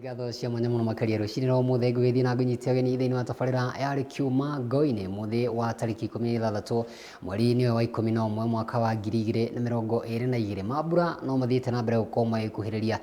Gatho cia mwanya muno makiria rucini no muthe ngugithii na ngunyitia geni thiini wa tabarira yari kiuma ngoini muthi wa tariki 16 mweri-ini wa 11 mwaka wa 2022 mambura no mathiite na mbere gukorwo magikuhiriria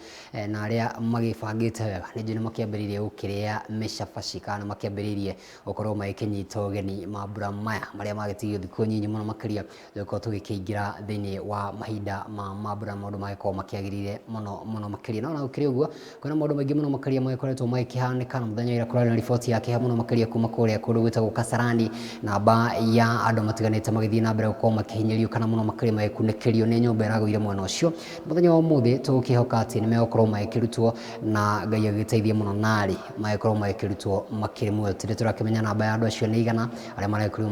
na aria magibangite wega ninju ni makiambiririe gukiria micabaci kana makiambiririe gukorwo magikinyita ugeni mambura maya maria magitigio thiku nyinyi muno makiria gukorwo tugikiingira thiini wa mahinda ma mambura maundu magikorwo makiagirire muno makiria no na gukiri uguo kuna maundu maingi muno makaria magikoretwo magikihanika na muthenya ira kurari na riboti yake ha muno makaria kuma kuria kundu gwitagwo Kasarani namba ya andu matiganite magithii na mbere gukorwo makihinyirio kana muno makaria magikunikirio ni nyumba iraguire mwena ucio muthenya wa umuthi tukihoka ati ni megukorwo magikirutwo na Ngai agiteithie muno nari magikorwo magikirutwo makiri mwe tiri turakimenya namba ya andu acio ni igana aria marakorwo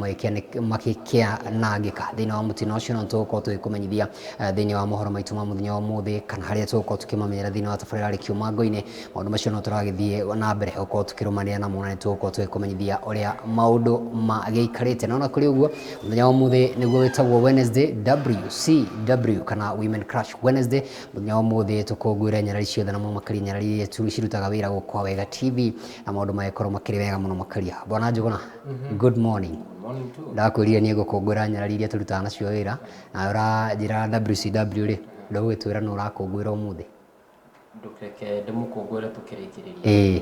magikia nangika thiini wa mutino ucio no tugukorwo tugikumenyithia thiini wa mohoro maitu ma muthenya wa umuthi kana haria tugukorwo tukimamenyera thiini wa tabarira ri kiuma ngoini maundu macio no turagithie na mbere gukorwo tukirumania na mona tugukorwo tugikumenyithia uria maundu magiikarite na kuri uguo muthenya wa umuthi niguo witagwo Wednesday WCW kana Women Crush Wednesday muthenya wa umuthi tukungwira nyarari ciothe na muno makaria nyarari iria cirutaga wira gukwa wega TV na maundu magikorwo makiri wega muno makaria bwana Njuguna good morning ndakwirire ni gukungwira nyarari iria turutaga nacio wira na uranjira WCW ri ndugwitwira no urakungwira umuthi ndukeke ndimukungwire tukirikiriria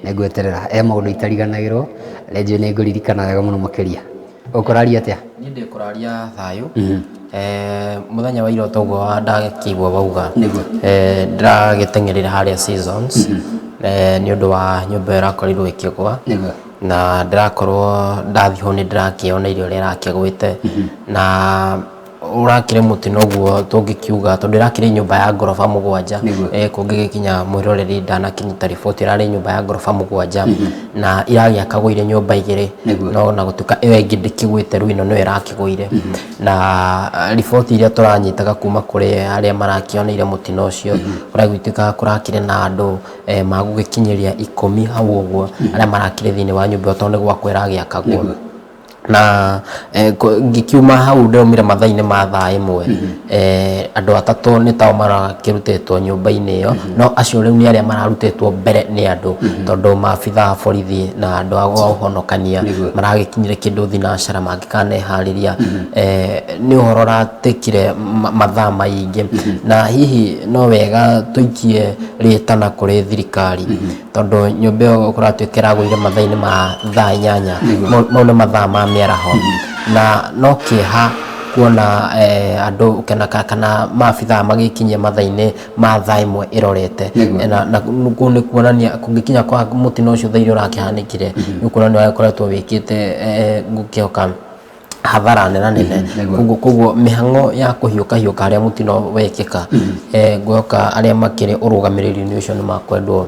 negweterera maundu itariganagirwo redio ni nguririkana wega muno makiria ukuraria atia ni ndikuraria thayu muthenya wa ira toguo ndagikigwa bauga ndiragitengerera haria seasons ni undu wa nyumba irakorirwo ikigwa na ndirakorwo ndathiho ni ndirakiona irio ria irakigwite na urakire mutino guo tungikiuga tondu irakire nyumba ya ngorofa mugwanja kungigikinya mwiroreri ndanakinyita riboti irari nyumba ya ngorofa mugwanja na iragiakagwire nyumba igiri no na gutuka iyo ingi ndikigwite riu ino no irakigwire na riboti iria turanyitaga kuma kuri aria marakioneire mutino ucio uragwituka kurakire na andu magugikinyiria 10 hau uguo aria marakire thiini wa nyumba tondu gwakwa iragiakagwo na ngikiuma hau ndomire mathaini ma thaa imwe andu atatu ni tao marakirutetwo nyumba-ini iyo no acio riu ni aria mararutetwo mbere ni andu tondu maabitha borithi na andu a guhonokania maragikinyire kindu thinacara mangikaneharĩria ni uhoro ratikire mathaa maingi na hihi no wega tuikie ritana kuri thirikari tondu nyumba iyo kuratwikira gwire mathaini ma thaa 8 no ni mathaa ma miaraho na no kiha kuona andu kana maabitha magikinyia mathaini ma thaa imwe irorete na ni kuonania kungikinya kwa mutino ucio thairi urakihanikire ni kuonania wakoretwo wikite ngukihoka hathara nene koguo mihango ya kuhiuka aria mutino wekika ngwoka aria makiri urugamiriri ni ucio ni makwendwo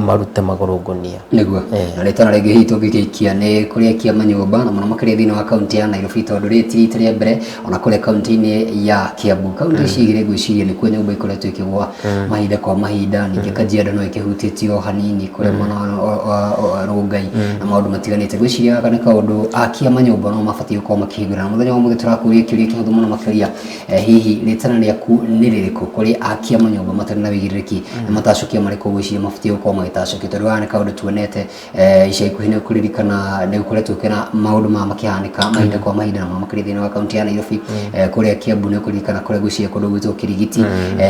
marute magorungunia niguo na ritana ringi hitu ngikikia ni kuria kiama nyumba na muno makiria thiini wa kaunti ya Nairobi tondu riti ria mbere ona kuria kaunti-ini ya Kiambu kaunti cigire gwiciria ni kuo nyumba ikoretwo ikigwa mahinda kwa mahinda ningi Kajiado no ikihutitio hanini kuria mwana wa Rongai na maundu matiganite gwiciria kana kaundu akiama nyumba no mabatie gukorwo makihingura muthenya wa muthi turakuria kiuria kihuthu muno makiria hihi ritana riaku ni ririku kuria akiama nyumba matari na wigiririki na matacokia mariko gwiciria mabatie gukorwo magitacokia tondu wana kaundu tuonete ica ikuhi ni kuririkana ni gukoretwo kina maundu makihanika mahinda kwa mahinda na makiria thiini wa kaunti ya Nairobi kuria Kiambu ni kuririkana kuria gwiciria kundu gwitwo Kirigiti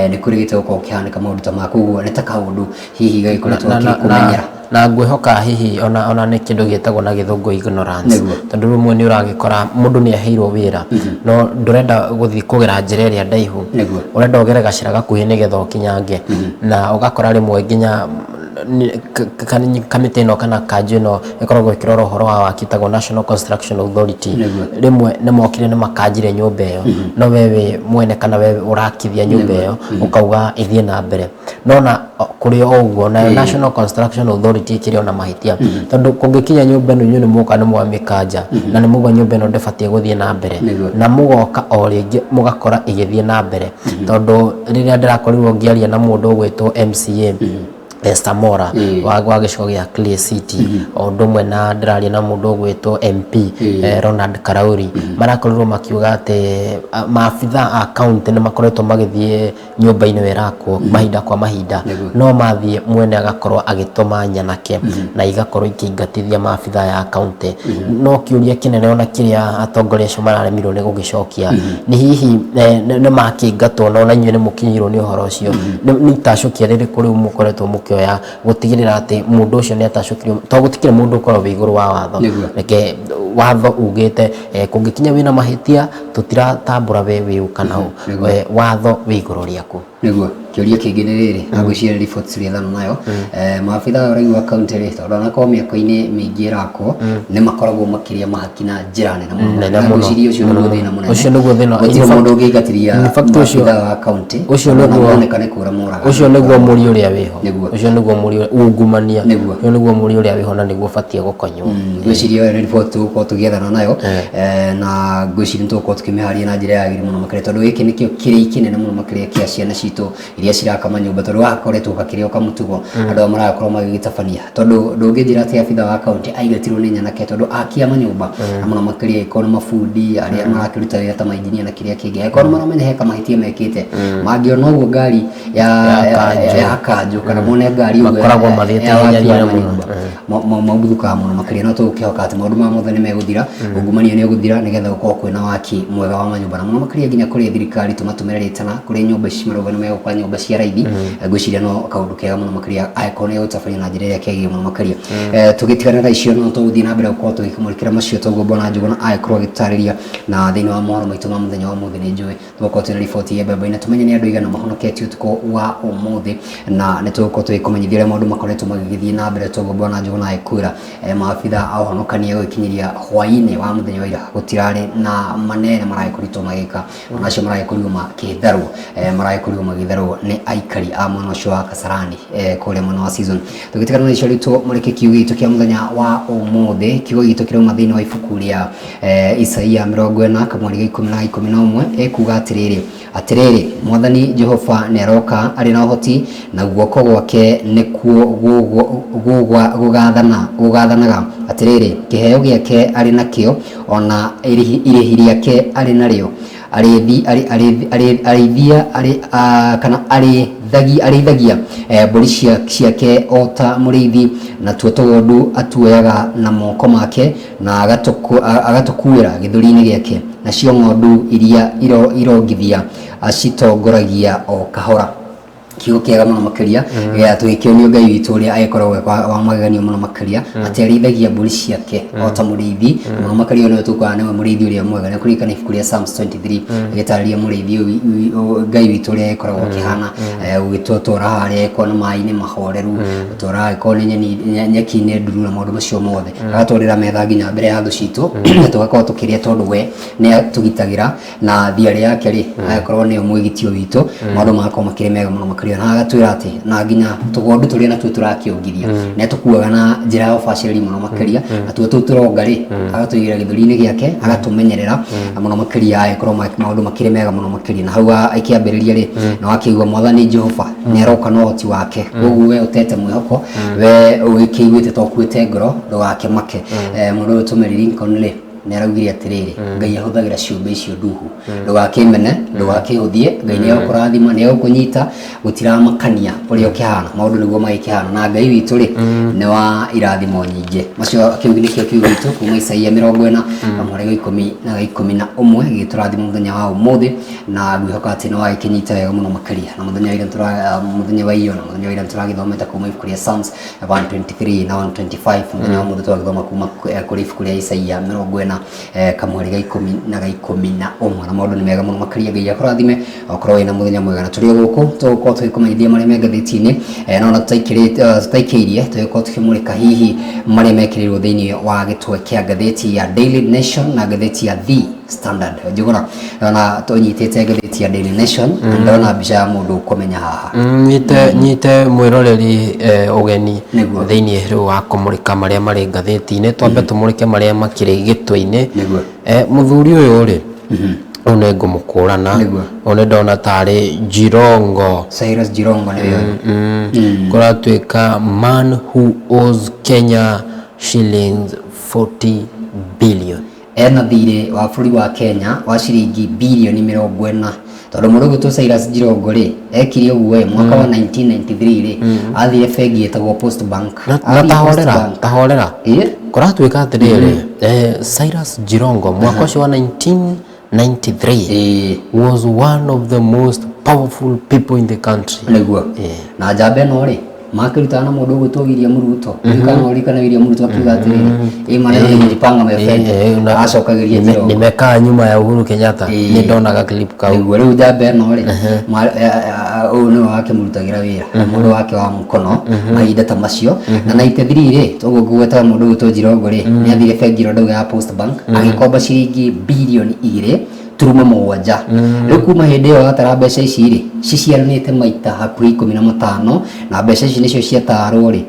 ni kurigite gukorwo kihanika maundu ta makoguo ni ta kaundu hihi gagikoretwo kikumenyera na ngwihoka hihi ona ni kindu gitagwo na githungu ignorance tondu rumwe ni uragikora mundu ni aheirwo wira no ndurenda guthi kugira njira iria ndaihu urenda ugere gacira gakuhi ni getho kinyange na ugakora rimwe nginya kamite no kana kanju no ikoragwo ikirora horo wa wakitagwo National Construction Authority rimwe ni mokire ni makanjire nyumba iyo no wewe mwene kana wewe urakithia nyumba iyo ukauga ithie na mbere no na kuri oguo na National Construction Authority ikiri na mahitia tondu kungikinya nyumba ino ni muka ni mwamikanja na ni mugo nyumba ino ndebatie guthie na mbere na mugoka o ringi mugakora igithie na mbere tondu riria ndirakorirwo ngiaria na mundu gwitwo MCA Esther Mora wa gĩcigo gĩa Clay City o ũndũ ũmwe na ndĩraria na mũndũ ũgwĩtwo MP Ronald Karauri marakorirwo makiuga atĩ maabitha a county nĩ makoretwo magĩthiĩ nyũmba-inĩ ĩrakwo mahinda kwa mahinda no mathiĩ mwene agakorwo agĩtũma nyanake na igakorwo ikĩingatithia maabitha ya county no kĩũria kĩnene ona kĩrĩa atongoria acio mararemirwo nĩ gũgĩcokia nĩ hihi nĩ makĩingatwo no na inyuĩ nĩ mũkinyĩirwo nĩ ũhoro ũcio nĩ itacokia rĩrĩkũ rĩu mũkoretwo mũkĩoya gũtigĩrĩra atĩ mũndũ ũcio nĩ atacokirio to gũtikĩrĩ mũndũ ũkorwo wĩ igũrũ wa watho reke watho ugĩte kũngĩkinya wĩna mahĩtia tũtiratambũra we wĩ kana watho wĩ igũrũ rĩaku nĩguo kĩũria kĩngĩ nĩ rĩrĩ agũciara riboti cirĩa thana nayo maabitha ũraihu wa kaunti rĩ tondũ onakorwo mĩaka-inĩ mĩingĩ ĩrakwo nĩ makoragwo makĩria mahaki na njĩra nene mũno ngwĩciria ũcio nĩguo thĩna mũnene ũcio nĩguo thĩna gũtirĩ mũndũ ũngĩingatithia maabitha wa kaunti ũcio nĩguo mũri ũrĩa wĩho ũcio nĩguo mũri ungumania ũcio nĩguo mũri ũrĩa wĩho na nĩguo batiĩ gũkonywo ngwĩciria nĩ riboti tũgũkorwo tũgĩethana nayo na ngwĩciria nĩtũgũkorwo tũkĩmĩharia na njĩra yagĩrĩru mũno makĩria tondũ gĩkĩ nĩkĩo kĩrĩ kĩnene mũno makĩria kĩa ciana citũ iria cirakama nyũmba tondũ wakoretwo gakĩrĩo kamũtugo andũ arĩa marakorwo magĩgĩtabania tondũ ndũngĩnjĩra atĩ abitha wa kaunti aingatirwo nĩ nyanake tondũ akia manyũmba na mũno makĩria ĩkorwo nĩ mabundi arĩa marakĩruta wĩra ta mainjinia na kĩrĩa kĩngĩ ĩkorwo maramenya he kamahĩtia mekĩte mangĩona ũguo ngari ya kanjũ kana mone ngari makoragwo mathiĩte maũmbũthũkaga mũno makĩria no tũgũkĩhoka atĩ maũndũ ma mothe nĩ megũthira ungumania nĩ ũgũthira nĩgetha gũkorwo kwĩna waki mwega wa manyũmba na mũno makĩria nginya kũrĩ thirikari tũmatũmĩre rĩtana kũrĩ nyũmba ici marauga nĩ megũkora nyũmba cia raithi ngwĩciria no kaũndũ kega mũno makĩria angĩkorwo nĩ egũtabania na njĩra ĩrĩa kĩagĩrĩire mũno makĩria tũgĩtigana na icio no tũgũthiĩ na mbere gũkorwo tũgĩkĩmũrĩkĩra macio toguo Bona Njuguna agĩkorwo agĩtarĩria na thĩinĩ wa mohoro maitũ ma mũthenya wa ũmũthĩ nĩ njũĩ tũgũkorwo twĩna riboti ya mbembe na tũmenye nĩ andũ aigana mahonoketio ũtukũ wa ũmũthĩ na nĩ tũgũkorwo tũgĩkũmenyithia ũrĩa maũndũ makoretwo magĩgĩthiĩ na mbere toguo Bona Njuguna agĩkwĩra maabitha a ũhonokania gũgĩkinyĩria hwaĩ-inĩ wa mũthenya wa ira gũtirarĩ na manene maragĩkorirwo magĩka onacio maragĩkorirwo makĩtharwo maragĩkorirwo magĩtharwo nĩ aikari a mwena ũcio wa Kasarani kũrĩa mwena wa season tũgĩtigana na icio rĩtũ mũreke kiugo gitũ kĩa mũthenya wa ũmũthĩ kiugo gitũ kĩrauma thĩinĩ wa ibuku rĩa Isaia 40 kamweri ga 10 na 11 ekuga atĩrĩrĩ Mwathani Jehova nĩ aroka arĩ na ũhoti na guoko gwake nĩkuo gũgathanaga atĩrĩrĩ kĩheo gĩake arĩ nakĩo ona irĩhi rĩake arĩ narĩo arĩithagia mbũri ciake o ta mũrĩithi na tuo tũgondu atuoyaga na moko make na agatũkuĩra gĩthũri-inĩ gĩake nacio ng'ondu iria irongithia acitongoragia o kahora kiugo kĩega mũno makĩria gĩa tũgĩkĩonio Ngai witũ ũrĩa agĩkoragwo wa magegania mũno makĩria atĩ arĩithagia mbũri ciake o ta mũrĩithi mũno makĩria nĩwe tũkuaga nĩwe mũrĩithi ũrĩa mwega nĩ kũririkana ibuku rĩa Psalms 23 gĩtarĩria mũrĩithi Ngai witũ ũrĩa agĩkoragwo akĩhana gũgĩtũtwara harĩa agĩkorwo na maĩ-inĩ mahoreru gũtwara agĩkorwo nĩ nyeki-inĩ nduru na maũndũ macio mothe agatwarĩra metha nginya mbere ya thũ citũ na tũgakorwo tũkĩrĩa tondũ we nĩ atũgitagĩra na thiarĩ yake rĩ agĩkorwo nĩyo mwĩgitio witũ maũndũ magakorwo makĩrĩ mega mũno makĩria na agatwĩra atĩ na nginya tũgondu tũrĩa natuo tũrakĩongithia nĩ tũkuaga na njĩra ya ũbacĩrĩri mũno makĩria natuo tũu tũronga rĩ agatũigĩra gĩthũri-inĩ gĩake agatũmenyerera mũno makĩria agĩkorwo maũndũ makĩrĩ mega mũno makĩria na hau akĩambĩrĩria rĩ na wakĩigua Mwathani Jehova nĩ aroka na ũhoti wake koguo we ũtete mwĩhoko we ũgĩkĩiguĩte to ũkuĩte ngoro ndũgakĩmake mũndũ ũyũ tũmĩri Lincoln rĩ nĩ araugire atĩrĩrĩ Ngai ahũthagĩra ciũmbe icio nduhu ndũgakĩmene ndũgakĩhũthie Ngai nĩ egũkũrathima nĩ egũkũnyita gũtiramakania ũrĩa ũkĩhana maũndũ nĩguo magĩkĩhana na Ngai witũ rĩ nĩ wa irathimo nyingĩ macio kĩu nĩkĩo kiugo gitũ kuma Isaia 40 kamweri ga 10 na 11 gĩtũrathima mũthenya wa ũmũthĩ na ngwĩhoka atĩ nĩ wagĩkĩnyita wega mũno makĩria na mũthenya wa iyo na mũthenya wa ira tũragĩthomete kuma ibuku rĩa Psalms 123 na 125 mũthenya wa ũmũthĩ twagĩthoma kuma kũrĩ ibuku rĩa Isaia 40 kamweri ga 10 na ga 11 na maũndũ nĩ mega mũno makĩria Ngai akũrathime okorwo wĩna mũthenya mwega na tũrĩ gũkũ tũgũkorwo tũgĩkũmenyithia marĩa me ngathĩti-inĩ no na tũtaikĩirie tũgũkorwo tũkĩmũrĩka hihi marĩa mekĩrĩirwo thĩinĩ wa gĩtwe kĩa ngathĩti ya Daily Nation na ngathĩti ya The Standard Njuguna na tũnyitĩte ngathĩti ya Daily Nation ndona mbica ya mũndũ ũkũmenya haha nyite mwĩroreri ũgeni thĩinĩ rĩu wa kũmũrĩka marĩa marĩ ngathĩti-inĩ twambe tũmũrĩke marĩa makĩrĩ gĩtwe-inĩ mũthuri ũyũ rĩ one ngumũkũrana one ndona tarĩ Jirongo Cyrus Jirongo nĩwe kũratuĩka man who owes Kenya shillings 40 billion. Ena thirĩ wa bũrũri wa Kenya wa ciringi bilioni 40 tondũ mũndũ gwĩtwo Cyrus Jirongo rĩ ekire ũguo mwaka wa 1993 rĩ athire bengi ĩtagwo Post Bank na tahorera kũratuĩka atĩrĩrĩ Cyrus Jirongo mwaka ũcio wa 1993 was one of the most powerful people in the country. Nĩguo na njamba ĩno rĩ makĩrutana na mũndũ gwĩtwo William Ruto kana William Ruto akiuga atĩrĩrĩ maneno nĩmejipanga mebenge acokagĩria Jirongo nimekaa nyuma ya Uhuru Kenyatta nĩ ndonaga clip kau. Nĩguo rĩu njamba ĩno rĩ ũyũ nĩwe wakĩmũrutagĩra wĩra mũndũ wake wa mũkono mahinda ta macio na 93 rĩ toguo ngũgweta mũndũ gwĩtwo Jirongo rĩ nĩathire bengi ĩno ya Post Bank agĩkomba ciringi bilioni 2.7 rĩu kuma hĩndĩ ĩyo atara mbeca ici rĩ ciciaranĩte maita hakuhĩ 15 na mbeca ici nĩcio ciatarwo rĩ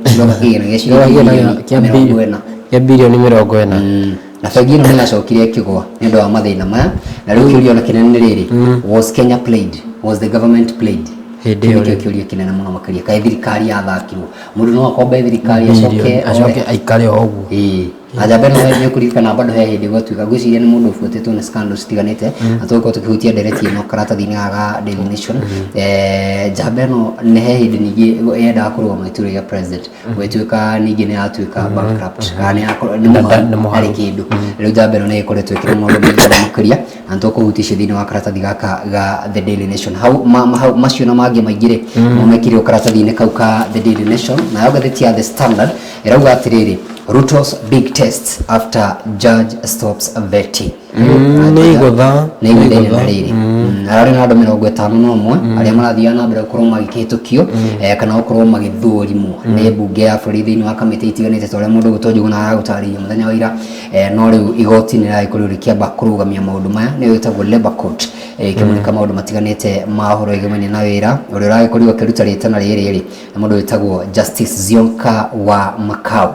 ciroka kĩgĩna gĩa bilioni 40 na bengi ĩno nĩyacokire ĩkĩgwa nĩ ũndũ wa mathĩna maya na rĩu kĩũria kĩnene nĩ rĩrĩ was Kenya played, was the government played? Hĩndĩ ĩyo kĩũria kĩnene mũno makĩria kaĩ thirikari yathakirwo mũndũ no akombe thirikari acoke aikare o ũguo na njamba ĩno nĩ kũririkana bado he hĩndĩ gwatuĩka ngwĩciria nĩ mũndũ ũbuatĩtwo nĩ scandals citiganĩte na tũgũkorwo tũkĩhutia ndereti ĩno karatathi-inĩ ga Daily Nation. Njamba ĩno nĩ he hĩndĩ ningĩ yendaga kũrũgama gĩturwa gĩa president gwĩtuĩka ningĩ nĩ yatuĩka bankrupt kana nĩ mũharĩ kĩndũ rĩu njamba ĩno nĩ ĩkoretwo ĩkĩrĩ maũndũ maingĩ makĩria na tũkũhutia icio thĩinĩ wa karatathi gaka ga The Daily Nation hau macio na mangĩ maingĩ rĩ mekĩrwo karatathi-inĩ kau ka The Daily Nation nayo ngathĩti ya The Standard ĩrauga atĩrĩrĩ Ruto's big test after judge stops vetting. Nĩigũtha ararĩ na andũ 51 arĩa marathiaga na mbere gũkorwo magĩkĩhĩtũkio kana gũkorwo magĩthũrimwo nĩ mbunge ya bũrũri thĩinĩ wa kamĩtĩ itiganĩte ta ũrĩa mũndũ gwĩtwo Njũgũna aragũtarĩria mũthenya wa ira no rĩu igoti nĩ rĩragĩkorwo rĩkĩamba kũrũgamia maũndũ maya nĩyo ĩtagwo Labour Court ĩkĩmũrĩka maũndũ matiganĩte ma ũhoro wĩgĩmainie na wĩra ũrĩa ũragĩkorirwo akĩruta rĩtana rĩrĩ nĩ mũndũ wĩtagwo Justice Zionka wa Makau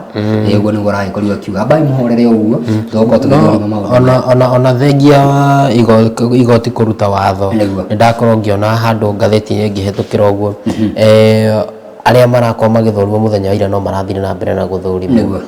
ũguo nĩguo aragĩkorirwo akiuga ambai mũhorere ũguo tũgũkorwo tũgĩthũrima maũndũ ona thengia wa igoti kũruta watho nĩndakorwo ngĩona handũ ngathĩti-inĩ ngĩhĩtũkĩra ũguo arĩa marakorwo magĩthũrimwo mũthenya wa ira no marathire na mbere na gũthũrimwo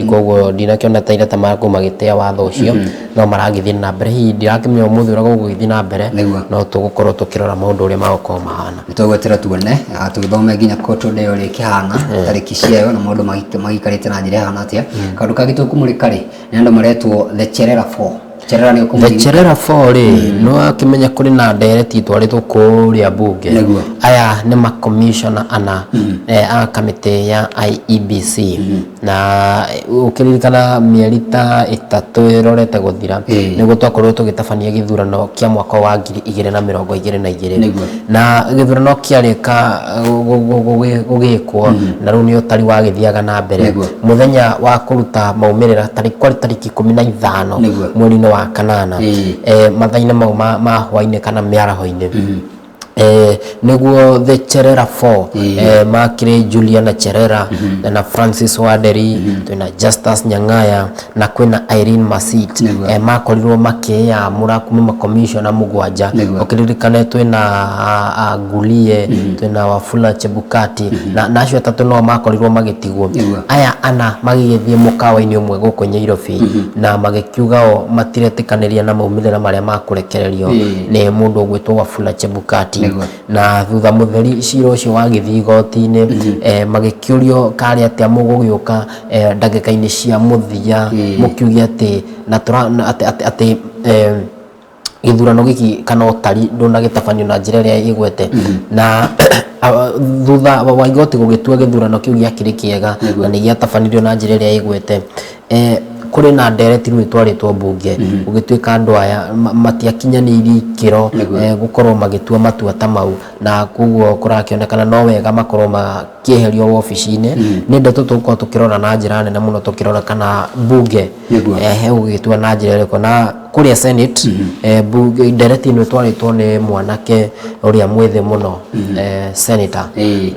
koguo ndinakĩona ta ira ta marakorwo magĩtĩa watho ũcio no maragĩthiĩ na mbere hihi ndirakĩmenya ũmũthĩ ũrĩa gũgũgĩthiĩ na mbere no tũgũkorwo tũkĩrora maũndũ ũrĩa magũkorwo mahana nĩtũgweterera tuone tũgĩthome nginya court order ĩrĩa ĩkĩhana tarĩki ciayo na maũndũ magĩikarĩte na njĩra ĩhana atĩa kaũndũ kangĩ tũkũmũrĩka rĩ nĩ andũ maretwo the Cherera 4 The Cherera 4 rĩ no akĩmenya kũrĩ na ndereti twarĩtwo kũrĩa mbunge aya nĩ makomishona ana a kamĩtĩ ya IEBC na ũkĩririkana mĩeri ta 3 ĩrorete gũthira nĩguo twakorwo tũgĩtabania gĩthurano kĩa mwaka wa 2022 na gĩthurano kĩarĩka gũgĩkwo na rĩu nĩ ũtari wagĩthiaga na mbere mũthenya wa kũruta maumĩrĩra tarĩki 15 mweri-inĩ wa kanana mathainĩ mau ma hwainĩ kana mĩaraho-inĩ nĩguo the Cherera 4 makĩrĩ Juliana Cherera na Francis Waderi twĩna Justus Nyang'aya na kwĩna Irene Masit makorirwo makĩyamũra kuma makomishona mũgwanja ũkĩririkana twĩna Ngulie twĩna Wafula Chebukati na acio atatũ no makorirwo magĩtigwo aya ana magĩgĩthiĩ mũkawa-inĩ ũmwe gũkũ Nyairobi na magĩkiuga o matiretĩkanĩria na maumĩrĩra marĩa makũrekererio nĩ mũndũ ũgwĩtwo Wafula Chebukati na thutha mũtheri cira ũcio wagĩthiĩ igoti-inĩ magĩkĩũrio karĩ atĩa mũgũgĩũka ndagĩka-inĩ cia mũthia mũkiuge atĩ atĩ gĩthurano gĩkĩ kana ũtari ndũnagĩtabanio na njĩra ĩrĩa ĩgwete na thutha wa igoti gũgĩtua gĩthurano kĩu gĩakĩrĩ kĩega na nĩ gĩatabanirio na njĩra ĩrĩa ĩgwete kũrĩ na ndereti rĩu twarĩtwo mbunge gũgĩtuĩka andũ aya matiakinyanĩirie ikĩro gũkorwo magĩtua matua ta mau na koguo kũrakĩonekana no wega makorwo makĩeherio wobici-inĩ nĩ ndeto tũgũkorwo tũkĩrora na njĩra nene mũno tũkĩrora kana mbunge gũgĩtua na njĩra ĩrĩkũ na kuria Senate bunge ndereti ino twaritwo ni mwanake uria mwithe muno senator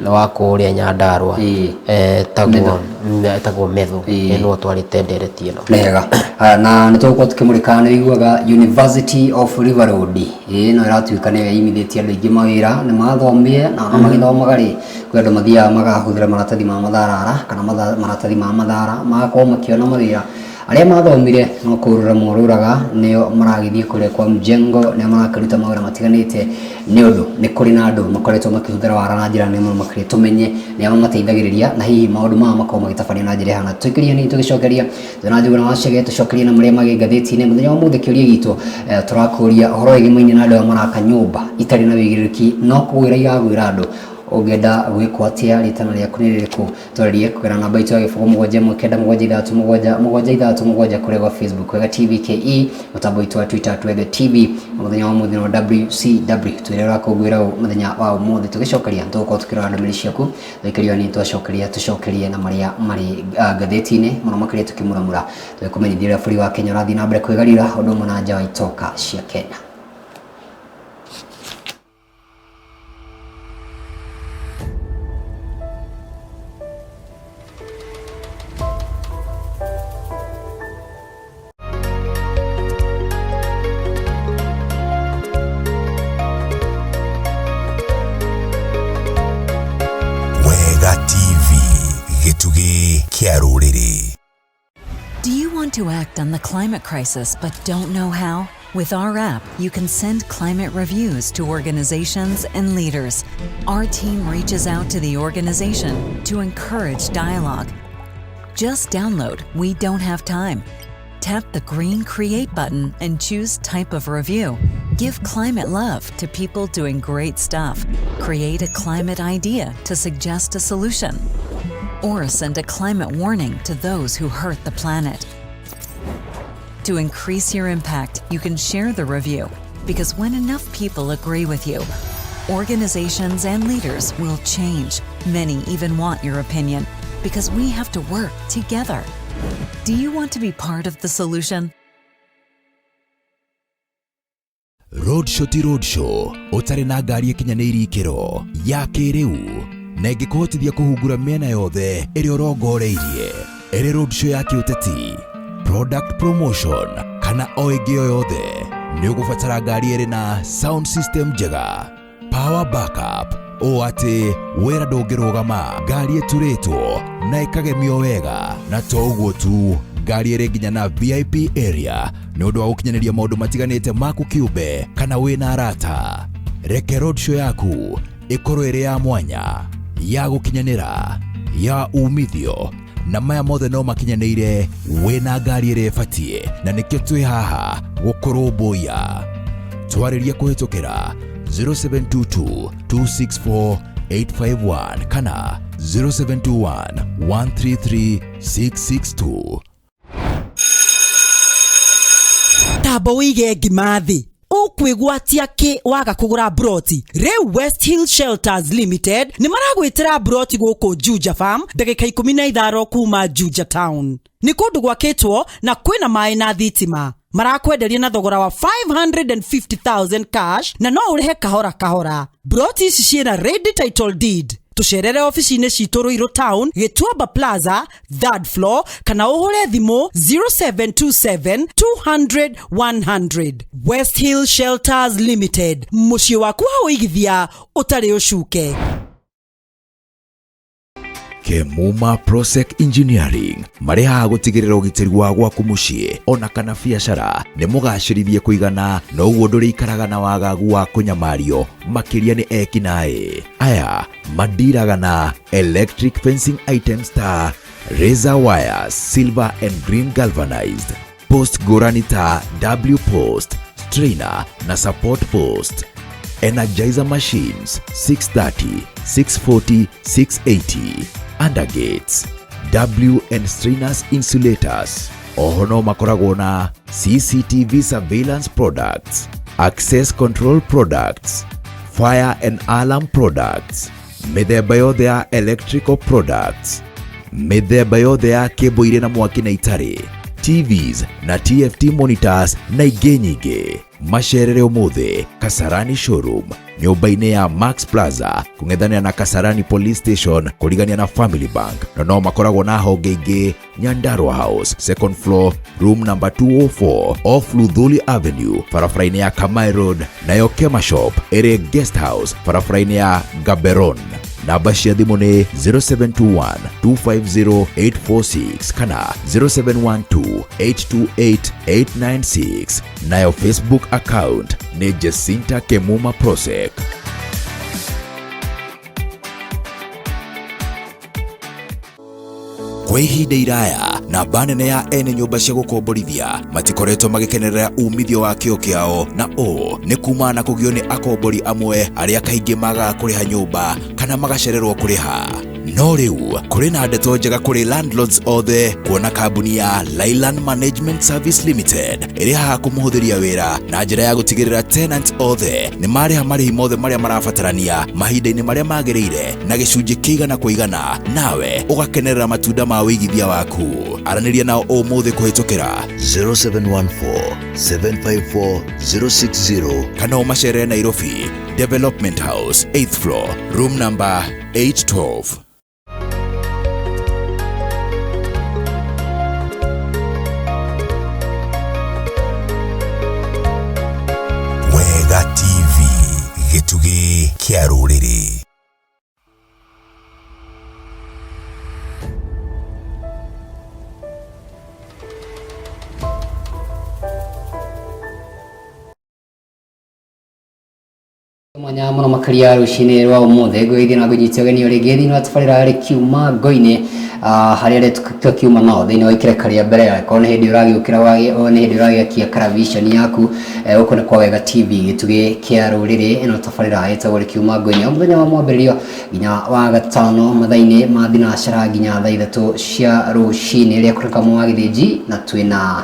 wa kuria Nyandarua tagwo Methu no twarite ndereti ino wega na nituko tukimurika ni iguaga University of River Road no iratuika ni imithitie andu ingi mawira ni mathomie na magithomaga ri kwenda mathia magahuthira maratathi ma matharara kana maratathi ma mathara magakorwo makiona mawira aria mathomire no kurura moruraga nio maragithie kure kwa mjengo ne marakaruta mawira matiganite ni undu ni kuri na andu makoretwo makihuthira wara na njira nemo makire tumenye ni amateithagiriria na hihi maundu ma makoma gitafaria na njira hana tukiria ni tugicokeria na njuguna wacege tucokeria na maria mage ngatheti-ini muthenya wa muthe kiuria gitu turakuria horo igimaine na andu maraka nyumba itari na wigiriki no kuwira igagwira andu ogeda gwikwatia ritana ria kuniririku twarie kugera namba itu ya gifugo mugwanja mukenda mugwanja ithatu mugwanja kuregwa Facebook wega TVKE mutambo itu wa Twitter twege TV muthenya wa muthenya wa WCW twirera kugwira muthenya wa muthe tugicokeria ntuko tukira andu ciaku thikiriyo ni tucokerie na maria mari gatheti-ini muno makiria tukimuramura twikumenyithia buri wa Kenya rathi na mbere kwigarira undu munanja wa itoka cia Kenya. Do you want to act on the climate crisis but don't know how? With our app, you can send climate reviews to organizations and leaders. Our team reaches out to the organization to encourage dialogue. Just download We Don't Have Time. Tap the green Create button and choose Type of Review. Give climate love to people doing great stuff. Create a climate idea to suggest a solution. Or send a climate warning to those who hurt the planet. To increase your impact, you can share the review, because when enough people agree with you, organizations and leaders will change. Many even want your opinion, because we have to work together. Do you want to be part of the solution? Roadshow ti roadshow, utari na ngari ikinyanĩirie ikĩro ya kĩrĩu na ĩngĩkũhotithia kũhungura mĩena yothe ĩrĩa ũrongoreirie. Ĩrĩ roadshow ya kĩũteti, product promotion kana o ĩngĩ o yothe, nĩ ũgũbatara ngari ĩrĩ na sound system njega, power backup, o atĩ wĩra ndũngĩrũgama, ngari ĩturĩtwo na ĩkagemio wega, na to ũguo tu, ngari ĩrĩ nginya na VIP area nĩ ũndũ wa gũkinyanĩria maũndũ matiganĩte maku kĩũmbe kana wĩna arata. Reke roadshow yaku ĩkorwo ĩrĩ ya mwanya, ya gũkinyanĩra, ya umithio, na maya mothe no makinyanĩire wĩna ngari ĩrĩa ĩbatiĩ, na nĩkĩo twĩ haha gũkũrũmbũiya. Twarĩria kũhĩtũkĩra 0722-264-851 kana 0721-133-662. Tamba wige ngimathi ukwigwatia ki waga kugura broti. Rew West Hill Shelters Limited ni maragwitira broti guku Juja Farm ndagika 15 kuma Juja Town. Ni kundu gwakitwo na kwina mai na thitima. Marakwenderia na thogora wa 550,000 cash na no urehe kahora kahora. Broti ici ciina ready title deed. Tucerere ofisi-inĩ citũ Ruiru Town, Gĩtuamba Plaza, 3rd floor, kana ũhũre thimũ 0727-200-100. West Hill Shelters Limited, mũciĩ waku wa ũigithia ũtarĩ ũcuke. Kemuma Prosec Engineering mareha gutigirira ugitiri wa gwaku mucii ona kana biacara ni mugacirithie kuigana no uguo nduri ikaraga na wagagu wa kunyamario makiria ni ekinae aya mandiraga na electric fencing items ta razor wires, silver and green galvanized, post goranita, W post, strainer na support post, energizer machines 630, 640, 680, undergates, W and strainers insulators. Ohono makoragwo na CCTV surveillance products, access control products, fire and alarm products, mithemba yothe ya electrical products, mithemba yothe ya cable ire na mwaki na itari, TVs na TFT monitors na ingĩ nyingĩ. Macerere ũmũthĩ Kasarani Showroom, nyũmba-inĩ ya Max Plaza, kũng'ethanĩra na Kasarani Police Station, kũrigania na Family Bank. Na no makoragwo na honge ingĩ Nyandarua House, second floor, room number 204, off Luthuli Avenue, barabara-inĩ ya Kamai Road, nayo Kema Shop ĩrĩ Guest House, barabara-inĩ ya Gaberon. Namba cia thimũ nĩ 0721 250 846 kana 0712 828 896. Nayo Facebook account nĩ Jacinta Kemuma Prosek. Kwa ihinda iraya namba nene ya ene nyũmba cia gũkomborithia matikoretwo magĩkenerera umithio wa kĩo kĩao, na ũũ nĩ kuma na kũgio nĩ akombori amwe arĩa kaingĩ magaga kũrĩha nyũmba kana magacererwo kũrĩha. No rĩu kũrĩ na ndeto njega kũrĩ landlords othe, kuona kambuni ya Leyland Management Service Limited ĩrĩ haha kũmũhũthĩria wĩra na njĩra ya gũtigĩrĩra tenants othe nĩ marĩha marĩhi mothe marĩa marabatarania mahinda-inĩ marĩa magĩrĩire na gĩcunjĩ kĩigana kwa igana, nawe ũgakenerera matunda ma wĩigithia waku. Aranĩria nao ũmũthĩ kũhĩtũkĩra 0714 754 060 kana ũmacerere Nairobi Development House 8th floor, room number 812. Wega TV, gĩtugĩ kĩa rũrĩrĩ. Mwanya mũno makĩria rũcinĩ rwa ũmũthĩ ngũgĩthiĩ na ngũnyitia ũgeni ũrĩ ngĩ thĩinĩ wa tabarĩra yarĩ kiuma Ngoinĩ, harĩa rĩtũkĩtwo kiuma nao thĩinĩ wa ikereka rĩa mbere yakorwo nĩ hĩndĩ ũragĩũkĩra nĩ hĩndĩ ũragĩakia karavisheni yaku gũkũ nĩ kwa Wega TV, gĩtugĩ kĩa rũrĩrĩ. Ĩno tabarĩra ĩtagwo Kiuma Ngoinĩ o mũthenya wa mwambĩrĩrio nginya wa gatano mathaa-inĩ ma thinacara nginya thaa ithatũ cia rũcinĩ, rĩrĩa kũrĩ kamwe wa gĩthĩnji na twĩna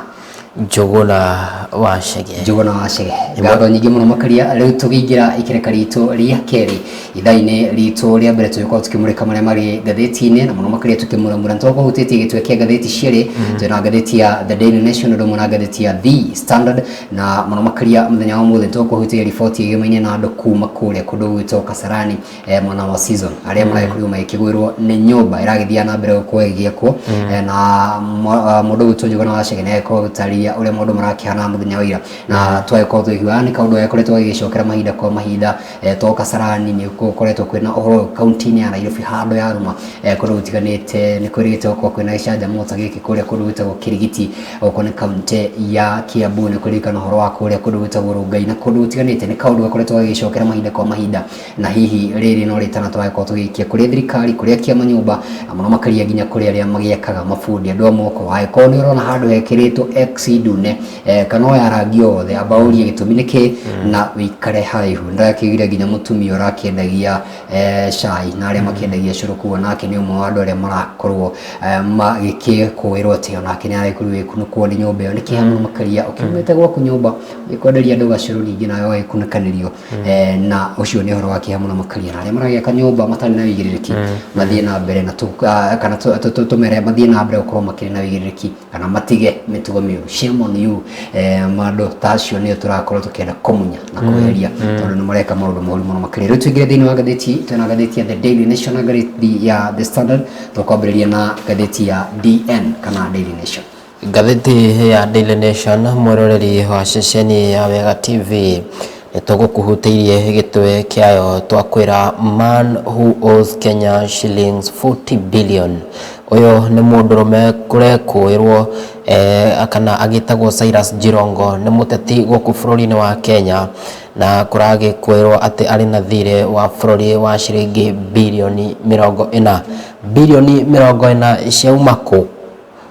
Njũgũna wa Chege. Njũgũna wa Chege. Ngatho nyingĩ mũno makĩria. Rĩu tũgĩingĩra ikereka ritũ rĩa kerĩ, ithaa-inĩ ritũ rĩa mbere tũgĩkorwo tũkĩmũrĩka marĩa marĩ ngathĩti-inĩ, na mũno makĩria tũkĩmũramũra nĩ twakorwo hutĩtie gĩtwe kĩa ngathĩti cierĩ, twĩna ngathĩti ya The Daily Nation ũndũ ũmwe na ngathĩti ya The Standard, na mũno makĩria mũthenya wa ũmũthĩ twakorwo hutĩtie riboti ĩgĩmaine na andũ kuma kũrĩa kũndũ gwĩtwo Kasarani mwena wa season, arĩa maragĩkorirwo magĩkĩgwĩrwo nĩ nyũmba ĩragĩthiĩ na mbere gũkorwo ĩgĩakwo, na mũndũ gwĩtwo Njũgũna wa Chege nĩ agĩkorwo gũtarĩria ũrĩa maũndũ marakĩhana mũthenya wa ira, na twagĩkorwo tũkiuga nĩ kaũndũ gagĩkoretwo gagĩcokera mahinda kwa mahinda. To Kasarani nĩ gũkoretwo kwĩna ũhoro kaunti-inĩ ya Nairobi handũ ya rũma kũndũ gũtiganĩte, nĩ kwĩrĩgĩte gũkorwo kwĩna gĩcanjamũka gĩkĩ kũrĩa kũndũ gwĩtagwo Kĩrigiti, gũkũ nĩ kaunti ya Kiambu, nĩ kwĩrĩkana ũhoro wa kũrĩa kũndũ gwĩtagwo Rongai na kũndũ gũtiganĩte. Nĩ kaũndũ gakoretwo gagĩcokera mahinda kwa mahinda, na hihi rĩrĩ no rĩtana twagĩkorwo tũgĩikia kũrĩa thirikari, kũrĩa kĩama nyũmba, mũno makĩria nginya kũrĩa arĩa magĩakaga mabundi andũ a moko. Angĩkorwo nĩ ũrona handũ hekĩrĩtwo X ndune kana ya rangi yothe, amba ũrie gĩtũmi nĩkĩ na wĩikare haraihu. Ndakĩgire nginya mũtumia ũrakĩendagia cai na arĩa makĩendagia cũrũ, kuo nake nĩ ũmwe wa andũ arĩa marakorwo magĩkĩkũĩrwo atĩ onake nĩ aragĩkorwo gĩkunũkwo nĩ nyũmba ĩyo. Nĩ kĩeha mũno makĩria ũkiumĩte gwaku nyũmba gĩkwenderia andũ gacũrũ, ningĩ nawe wagĩkunĩkanĩrio, na ũcio nĩ ũhoro wa kĩeha mũno makĩria. Na arĩa maragĩaka nyũmba matarĩ na wĩigĩrĩrĩki mathiĩ na mbere na kana tũmere mathiĩ na mbere gũkorwo makĩrĩ na wĩigĩrĩrĩki kana matige mĩtugo mĩũru. Shame on you. Maũndũ ta acio nĩo tũrakorwo tũkĩenda kũmunya na kweheria, tondũ nĩ mareka maũndũ moru mũno makĩria. Rĩu tũingĩre thĩinĩ wa ngathĩti, twĩna ngathĩti ya The Daily Nation na ngathĩti ya The Standard, tũkwambĩrĩria na ngathĩti ya DN kana Daily Nation. Ngathĩti ya Daily Nation, mwĩroreri wa ceceni ya Wega TV, nĩtũgũkũhutĩirie gĩtwe kĩayo twakwĩra man who owes Kenya shillings 40 billion. Uyo nĩ mũndũrũme kũrekũĩrwo kana agĩtagwo Cyrus Jirongo, nĩ mũteti gũkũ bũrũri-inĩ wa Kenya, na kũragĩkwĩrwo atĩ arĩ na thirĩ wa bũrũri wa ciringi bilioni 40. Bilioni 40 ciauma kũ?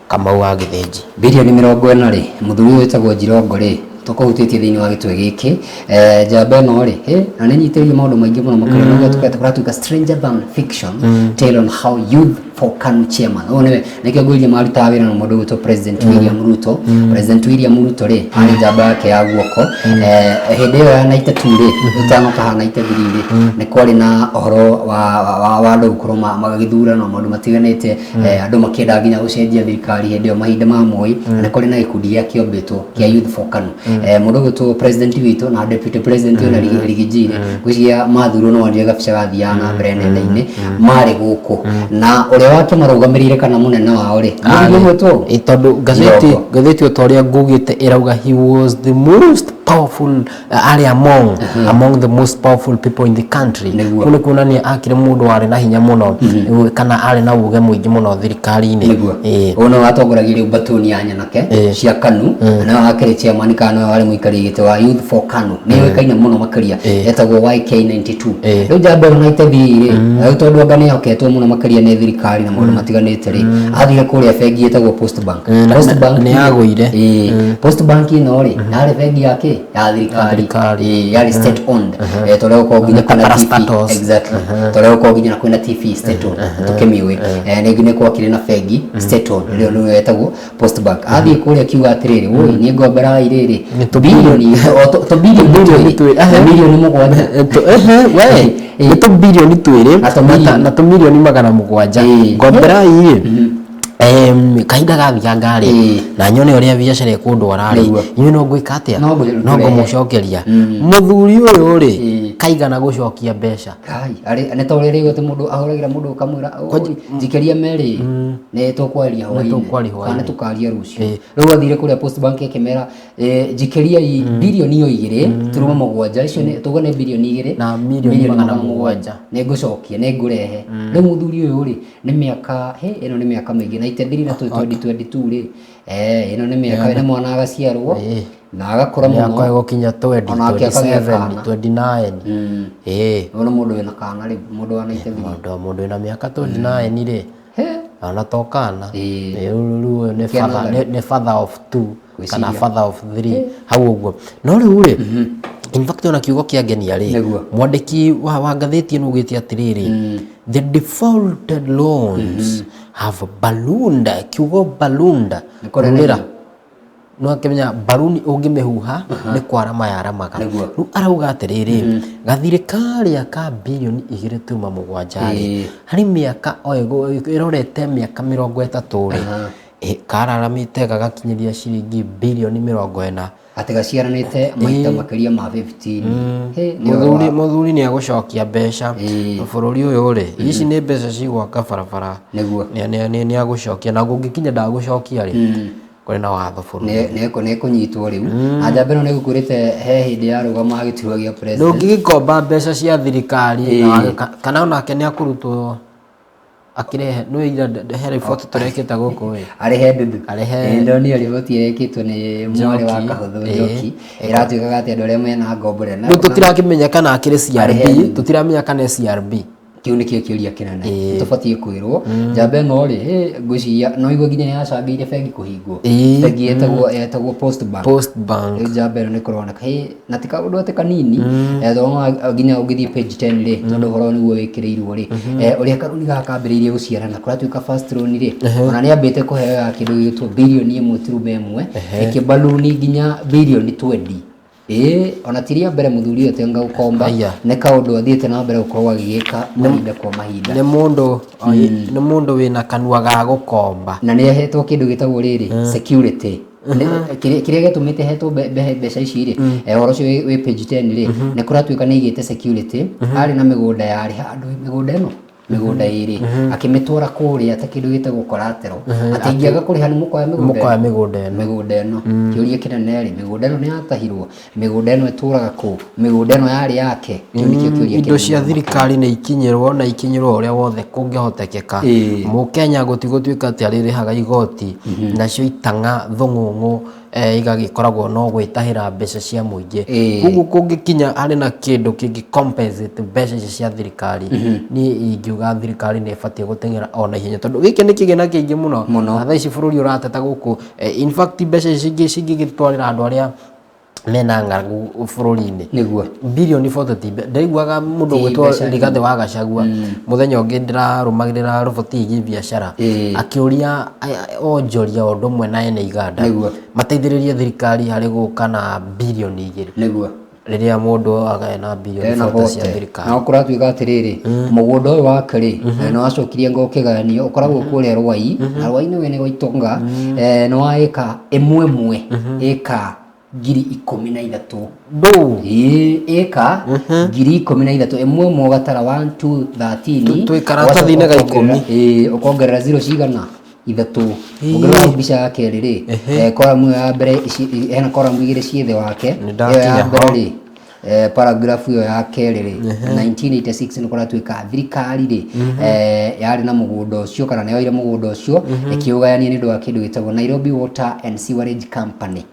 Kamau wa Gĩthĩnji. Bilioni 40 rĩ, mũthuri wĩtagwo Jirongo rĩ, tũkũhutĩtie thĩinĩ wa gĩtwe gĩkĩ njamba ĩno rĩ, na nĩ nyitĩrĩirie maũndũ maingĩ mũno makĩria, no tũkatuĩka stranger than fiction, tale on how youth for KANU chairman one nekio ngwĩrie maruta wĩra na mũndũ gwĩtwo President William Ruto. President William Ruto rĩ arĩ njamba yake ya guoko hĩndĩ ĩyo ya 92 rĩ ũtanoka ha 93 rĩ nĩ kwarĩ na ũhoro wa andũ gũkorwo magĩthurana maũndũ matiganĩte andũ makĩenda nginya gũcenjia thirikari hĩndĩ ĩyo mahinda ma Moi na kwarĩ na gĩkundi gĩa kĩombĩtwo kĩa Youth for KANU mũndũ gwĩtwo President witũ na Deputy President na Rigiji gwĩciria mathurwo no andũ gabica gathiana na mbere nenda-inĩ marĩ gũkũ na ũrĩa wake marũgamĩrĩire kana mũnene wao rĩ tondũ gatheti ũtorĩa ngugĩte ĩrauga he was the most powerful among the most powerful people in the country. Kune kuonania akire mundu wari na hinya muno kana ari na uge muingi muno thirikari-ini. Ona watongoragia riu batoni ya nyanake cia KANU na akire chairman kana wari muikari gite wa Youth for KANU ni yoikaine muno makaria etagwo YK92 riu njamba na itethi ri tondu anga ni hoketwo muno makaria ni thirikari na maundu matiganite ri athire kuria bengi etagwo Post Bank ni agũire Post Bank ino ri yari bengi yake ya thirikari yari state owned toleo ko nginya kuna TV exactly toleo ko nginya kuna TV state owned tukemiwe ningine kwa kile na bengi state owned rĩo nĩ wetagwo Post Bank athie kuria kiuga atiriri woi ni ngombera iriri bilioni to bilioni mugwanja we ni to bilioni twiri na to milioni magana mugwanja ngombera iri kahinda gathia ngari na nyone uria biacara ikundwara ri inyu no ngwika atia no ngumucokeria muthuri uyu ri kaigana gucokia mbeca kai ari ne to riri gote mundu ahuragira mundu kamwira njikeria meri ne to kwaria hwaini kana tukaria rucio riu athire kuria Post Bank ekemera njikeria bilioni yo 2.7 icio ne tugone bilioni 2 na milioni 700 ne ngucokia ne ngurehe riu muthuri uyu ri ni miaka ino ni miaka mingi na itethiri na 2022 ri ino ni miaka ina mwana agaciarwo na agakora muno kwa gukinya 27 29 ona mundu wina kana ri mundu wana itethiri mundu wina miaka 29 ri ana tokana riu ni father of 2 kana father of 3 hau uguo no riu ri in fact ona kiugo kia ngenia ri mwandiki wa ngatheti ino ugite atiriri the defaulted loans have ballooned kiugo ballooned kurira no akimenya baruni ungimehuha ni kwarama yaramaga riu arauga atiriri gathirikari aka bilioni 2.7 ri hari miaka oego irorete miaka 30 ri kararamite gagakinyiria ciringi bilioni 40 atigaciaranite maita makiria ma 15 muthuri ni agucokia mbeca bururi uyu ri ici ni mbeca cigwaka barabara ni agucokia na gungikinya ndagucokia ri kuri na watho bururi ne kunyitwo riu ajabeno ne gukurite he hindi ya rugama agituagia president ndungikomba mbeca cia thirikari kana onake ni akurutwo akirehe no ira he report tureketa guku we arihe ndudu ndo ni report irekitwo ni mwari wa kahuthu njoki iratuikaga ati andu aria mena ngombore na tutirakimenya kana akire CRB tutiramenya kana CRB kiu ni kiuria kinene tubatie kwirwo njamba no ri ngwiciria no igwe nginya yacangĩire bengi kuhingwo bengi etagwo Post Bank njamba ni kuroneka na tika undu ati kanini thoma nginya ungithii page 10 ri tondu horo niguo wikirirwo ri uria kanuni gakambĩrĩirie guciarana kuratuika first loan ri ona ni ambite kuheo ya kindu gitwo bilioni 1.1 ikibaluni nginya bilioni 20 ona tiria mbere muthuri uyu tenga ukomba ne kaundu athiete na mbere ukorwo agigika mahinda kwa mahinda ni mundu wina kanua ga gukomba na ni ahetwo kindu gitagwo riri security kiria gitumite hetwo mbeca ici ri horo cio wi page 10 ri ne kuratuika ni igite security ari na migunda yari handu migunda iri akimitwara kuria ata kindu gitagwo collateral ati ingiaga kuriha ni mukoya migunda eno kiuria kinene ri migunda eno ni yatahirwo migunda eno ituraga ku migunda eno yari yake kiuria indo cia thirikari ni ikinyirwo na ikinyirwo uria wothe kungihotekeka mukenya gutigutuika ati aririhaga igoti nacio itanga thung'ung'u igagikoragwo no gwitahira mbeca cia muingi kugu kungikinya hari na kindu kingi compensate mbeca cia thirikari ni ingiuga thirikari ni ibatie gutengera ona ihenya tondu giki ni kigena kingi muno thaa ici bururi urateta guku in fact mbeca cingi gitwarira andu aria mena ng'aragu bũrũri-inĩ nĩguo bilioni 40 ndaiguaga mũndũ gwĩtwo Rigathĩ wa Gachagua mũthenya ũngĩ ndĩrarũmagĩrĩra roboti ĩgiĩ biacara akĩũria onjoria o ũndũ ũmwe na ene iganda mateithĩrĩrie thirikari harĩ gũka na bilioni 2 nĩguo rĩrĩa mũndũ agena bilioni 40 cia thirikari na ũkũratuĩka atĩrĩrĩ mũgũnda ũyũ wake rĩ nĩ wacokirie ngo kĩgayanio ũkoragwo kũrĩa Rwai na Rwai nĩ wene Gaitonga nĩ wa ĩka ĩmwe ĩka 13,000 ndũ ĩka 13,000 ĩmwe mũgatara 1 2 13 twĩ karatathi-inĩ ga 10 ũkongerera zero cigana ithatũ ũngĩrora mbica ya kerĩ rĩ koramu ya mbere hena koramu igĩrĩ ciĩ thĩ wake ĩyo ya mbere rĩ paragraph ĩyo ya kerĩ rĩ 1986 nĩ kũratuĩka thirikari rĩ yarĩ na mũgũnda ũcio kana nĩ yoire mũgũnda ũcio ĩkĩũgayania nĩ ũndũ wa kĩndũ gĩtagwo Nairobi Water and Sewerage Company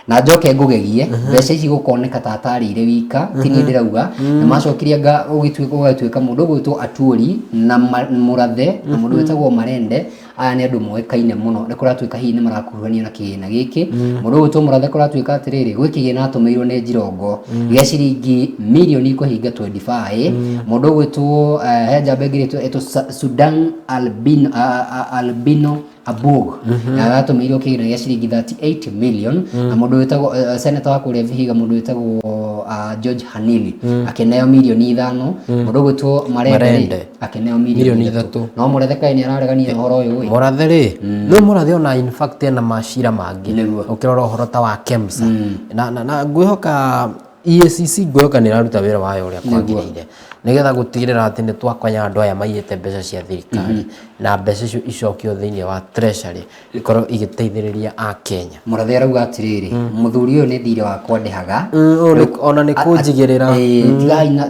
na njoke ngugegie mbeca ici gukoneka tatarĩire wika ti niĩ ndĩrauga nĩ macokirie ũgĩtuĩka mũndũ gwĩtwo Atwoli na Mũrathe na mũndũ wĩtagwo Marende aya nĩ andũ moĩkaine mũno nĩ kũratuĩka hihi nĩ marakuruhania na kĩgĩna gĩkĩ mũndũ gwĩtwo Mũrathe kũratuĩka atĩrĩrĩ gwĩ kĩgĩna atũmĩirwo nĩ Njirongo gĩa ciringi mirioni kũhinga 25 mũndũ gwĩtwo he njamba ĩngĩ ĩtwo Sudan Albino Abog na atũmĩirwo kĩgĩna gĩa ciringi 38 million na mũndũ wĩtagwo senator wa kũrĩa Vihiga mũndũ wĩtagwo George Hanili akĩneo mirioni 5 mũndũ gwĩtwo Marende akĩneo mirioni 3 no Mũrathe kaĩ nĩ araregania ũhoro ũyũ Mũrathe rĩ no Mũrathe ona in fact ena macira mangĩ ũkĩrora ũhoro ta wa KEMSA na ngwĩhoka EACC ngwĩhoka nĩ ĩraruta wĩra wayo ũrĩa kwagĩrĩire nĩgetha gũtigĩrĩra atĩ nĩ twakwanya andũ aya maiyĩte mbeca cia thirikari na mbeca icio icokio thĩinĩ wa treasury ikorwo igĩteithĩrĩria a Kenya. Mũrathe arauga atĩrĩrĩ mũthuri ũyũ nĩ thirĩ wakwa ndehaga ona nĩ kũnjigĩrĩra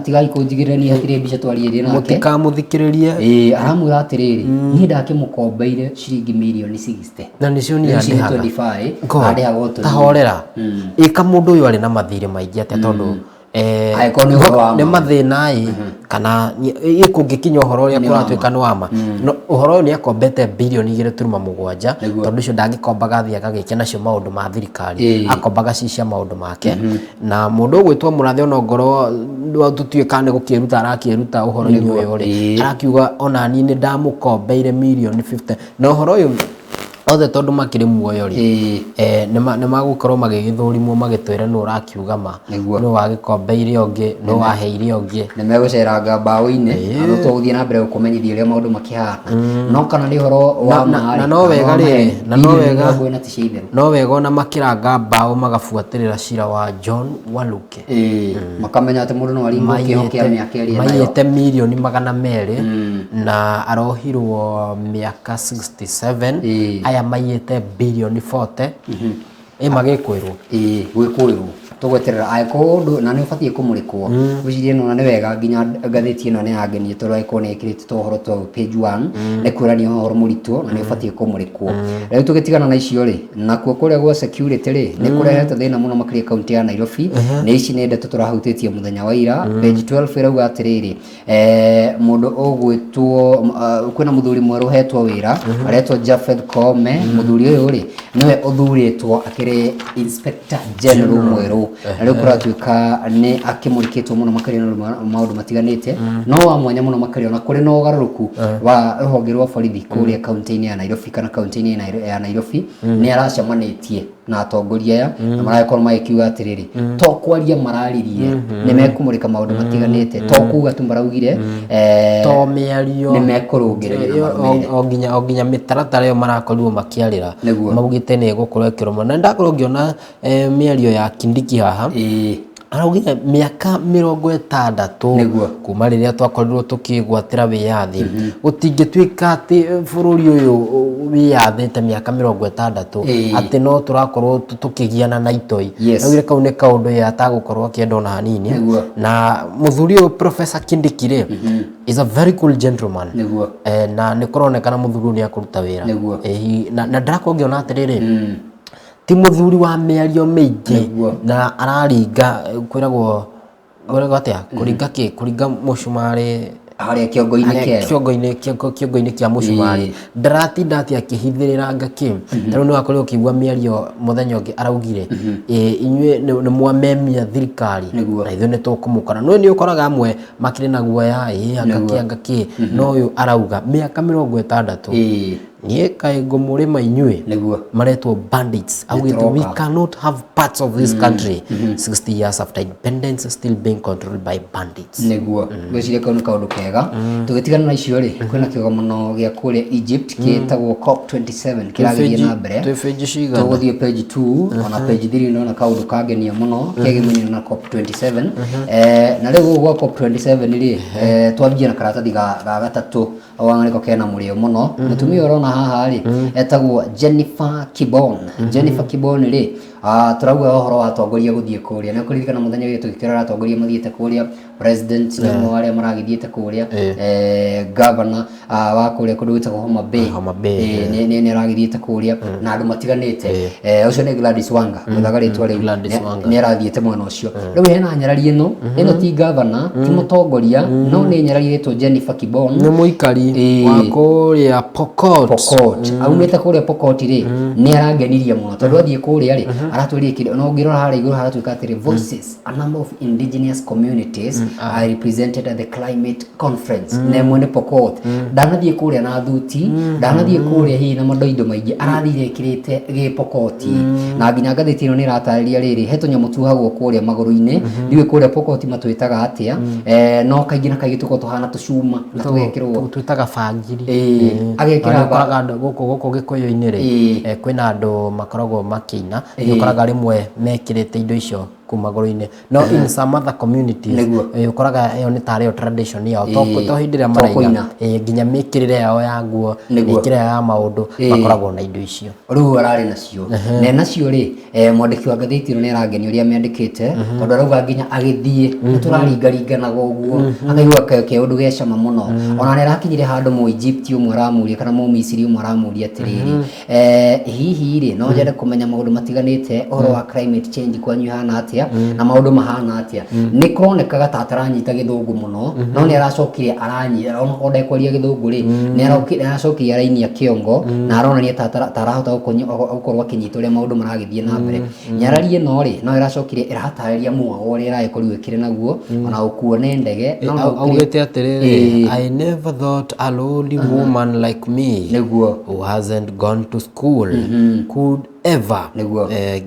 tigai kũnjigĩrĩra niĩ hatirĩ mbica twariĩrie nake mũtikamũthikĩrĩrie aramwĩra atĩrĩrĩ niĩ ndakĩmũkombeire ciringi mirioni 60 na nĩcio niĩ andehaga andehaga tahorera ĩka mũndũ ũyũ arĩ na mathirĩ maingĩ atĩa tondũ nĩ mathĩna kana ĩkũngĩkinya ũhoro ũrĩa kũratuĩka nĩ wama ũhoro ũyũ nĩ akombete bilioni 2.7 tondũ ũcio ndangĩkombaga athiĩ agagĩkia nacio maũndũ ma thirikari akombaga cicia maũndũ make na mũndũ ũgwĩtwo Mũrathe ona ngorwo tũtuĩka nĩ gũkĩruta arakĩruta ũhoro-inĩ ũyũ rĩ arakiuga ona niĩ nĩ ndamũkombeire milioni 50 na ũhoro ũyũ othe tondũ makĩrĩ muoyo rĩ nĩ magũkorwo magĩgĩthũrimwo magĩtwĩra nũ ũrakiuga ma nũ wagĩkombeire ũngĩ nũ waheire ũngĩ nĩ megũceranga mbaũ-inĩ na tũgũthiĩ na mbere gũkũmenyithia ũrĩa maũndũ makĩhana no kana nĩ ũhoro wa na no wega rĩ na no wega ona makĩranga mbaũ magabuatĩrĩra cira wa John Waluke makamenya atĩ mũndũ no arimwo kĩhokĩa mĩaka ĩrĩa maiyĩte milioni 200 na arohirwo mĩaka 67 aya maiyĩte bilioni 40 magĩkwĩrwo gwĩkwĩrwo tũgweterera angĩkorwo ũndũ na nĩ ũbatiĩ kũmũrĩkwo gwĩciria no nĩ wega nginya ngathĩti ĩno nĩ yangenia tondũ angĩkorwo nĩ ĩkĩrĩte ũhoro ta page 1 nĩ kuonania ũhoro mũritũ na nĩ ũbatiĩ kũmũrĩkwo rĩu tũgĩtigana na icio rĩ nakuo kũrĩa gwa security rĩ nĩ kũrehete thĩna mũno makĩria kaunti ya Nairobi nĩ ici nĩ ndeto tũrahutĩtie mũthenya wa ira page 12 ĩrauga atĩrĩrĩ mũndũ ũgwĩtwo kwĩna mũthuri mwerũ hetwo wĩra aretwo Japheth Koome mũthuri ũyũ rĩ nĩwe ũthurĩtwo akĩrĩ inspector general mwerũ na rĩu kũratuĩka nĩ akĩmũrĩkĩtwo mũno makĩria na maũndũ matiganĩte no wa mwanya mũno makĩria na kũrĩ na ũgarũrũku wa rũhonge rwa borithi kũrĩa kaunti-inĩ ya Nairobi kana kaunti-inĩ ya Nairobi nĩ aracemanĩtie na atongoria aya na marakorwo magĩkiuga atĩrĩrĩ to kwaria mararirie nĩ mekũmũrĩka maũndũ matiganĩte to kuuga tu maraugire to mĩario nĩ mekũrũngĩrĩria o nginya mĩtaratara ĩyo marakorirwo makĩarĩra maugĩte nĩ ĩgũkorwo ĩkĩrũmwo na ndakorwo ngĩona mĩario ya Kindiki haha araugire mĩaka 60 kuma rĩrĩa twakorirwo tũkĩgwatĩra wĩyathi gũtingĩtuĩka atĩ bũrũri ũyũ wĩyathĩte mĩaka 60 atĩ no tũrakorwo tũkĩgiana na itoi augire kau nĩ kaũndũ ye atagũkorwo akĩenda ona hanini na mũthuri ũyũ Professor Kindiki rĩ is a very cool gentleman na nĩ kũronekana mũthuri ũyũ nĩ akũruta wĩra na ndarakorwo ngĩona atĩrĩrĩ ti mũthuri wa mĩario mĩingĩ na araringa kwĩragwo atĩa kũringa mũcumarĩ haria kiongo-inĩ kia mũcumarĩ ndaratinda atĩ akĩhithĩrĩra ngakĩ tarĩu nĩ wakorwo ũkĩigua mĩario mũthenya ũngĩ araugire inyuĩ nĩ mwamemia thirikari na ithuĩ nĩ tũkũmũkora nĩ ũkoraga amwe makĩrĩ na guoya ngakĩ no ũyũ arauga mĩaka 60 niĩ kaĩ ngũmũrĩma inyuĩ maretwo bandits augĩte we cannot have parts of this country 60 years after independence still being controlled by bandits nĩguo gwĩciria kau nĩ kaũndũ kega tũgĩtigana na icio rĩ kwĩna kĩgomano gĩa kũrĩa Egypt kĩtagwo COP27 kĩragĩthiĩ na mbere tũgũthiĩ page 2 ona page 3 nĩona kaũndũ kangenia mũno kĩgĩmenyana na COP27 na rĩu gwa COP27 rĩ twambie na karatathi ga gatatũ wangarĩko kena mũrĩo mũno mũtumia ũrona haha rĩ etagwo Jennifer Kibon rĩ turauga ũhoro wa atongoria gũthiĩ kũrĩa na kũririkana mũthenya ũyũ tũgĩkĩrora atongoria mathiĩte kũrĩa president nĩmo arĩa maragĩthiĩte kũrĩa governor wa kũrĩa kũndũ gwĩtagwo Homa Bay nĩ aragĩthiĩte kũrĩa na andũ matiganĩte ũcio nĩ Gladys Wanga mũthaga rĩtwa rĩu nĩ arathiĩte mwena ũcio rĩu hena nyarari ĩno ti governor ti mũtongoria no nĩ nyarari ĩtwo Jennifer Kibon nĩ mũikari wa kũrĩa Pokot aumĩte kũrĩa Pokot rĩ nĩ arangenirie mũno tondũ athiĩ kũrĩa rĩ aratũria kĩrĩa no ngĩrora harĩa igũrũ haratuĩka atĩrĩ voices a number of indigenous communities are represented at the climate conference na mwene Pokot ndanathiĩ kũrĩa na thuti ndanathiĩ kũrĩa hihi na madoido maingĩ arathire kĩrĩte gĩ Pokot na nginya ngathĩti ĩno nĩ ĩratarĩria rĩrĩ he tũnyamũ tuhagwo kũrĩa magũrũ-inĩ ndiũĩ kũrĩa Pokot matwĩtaga atĩa no kaingĩ na kaingĩ tũkoragwo tũhana tũcuma na tũgekĩrwo twĩtaga bangiri agekĩra andũ gũkũ gĩkũyũ-inĩ rĩ kwĩna andũ makoragwo makĩina ũkoraga rĩmwe mekĩrĩte indo icio kuma magũrũ-inĩ no in some other communities ũkoraga ĩyo nĩ tarĩ tradition yao to hĩndĩ ĩrĩa maraina nginya mĩkĩrĩre yao ya nguo mĩkĩrĩre ya maũndũ makoragwo na indo icio rĩu ararĩ nacio na nacio rĩ mwandĩki wa ngathĩti ĩno nĩ arangenia ũrĩa amĩandĩkĩte tondũ arauga nginya agĩthiĩ nĩtũraringaringanaga ũguo akaigua kĩũndũ gĩa cama mũno ona nĩ arakinyire handũ mũ Egypt ũmwe aramũria kana mũ Misiri ũmwe aramũria atĩrĩrĩ hihi rĩ no nyende kũmenya maũndũ matiganĩte ũhoro wa climate change kwanyu hana atĩa na maũndũ mahana atĩa nĩ kũronekaga ta ataranyita gĩthũngũ mũno no nĩ aracokire aranyita ona ndekwaria gĩthũngũ rĩ nĩ aracokire arainia kĩongo na aronania ta arahota gũkorwo akĩnyita ũrĩa maũndũ maragĩthiĩ na mbere nyarari ĩno rĩ no ĩracokire ĩratarĩria muoyo ũrĩa ĩragĩkorwo ĩkĩrĩ naguo ona gũkuone ndege augĩte atĩrĩrĩ I never thought a lonely woman like me who hasn't gone to school could ever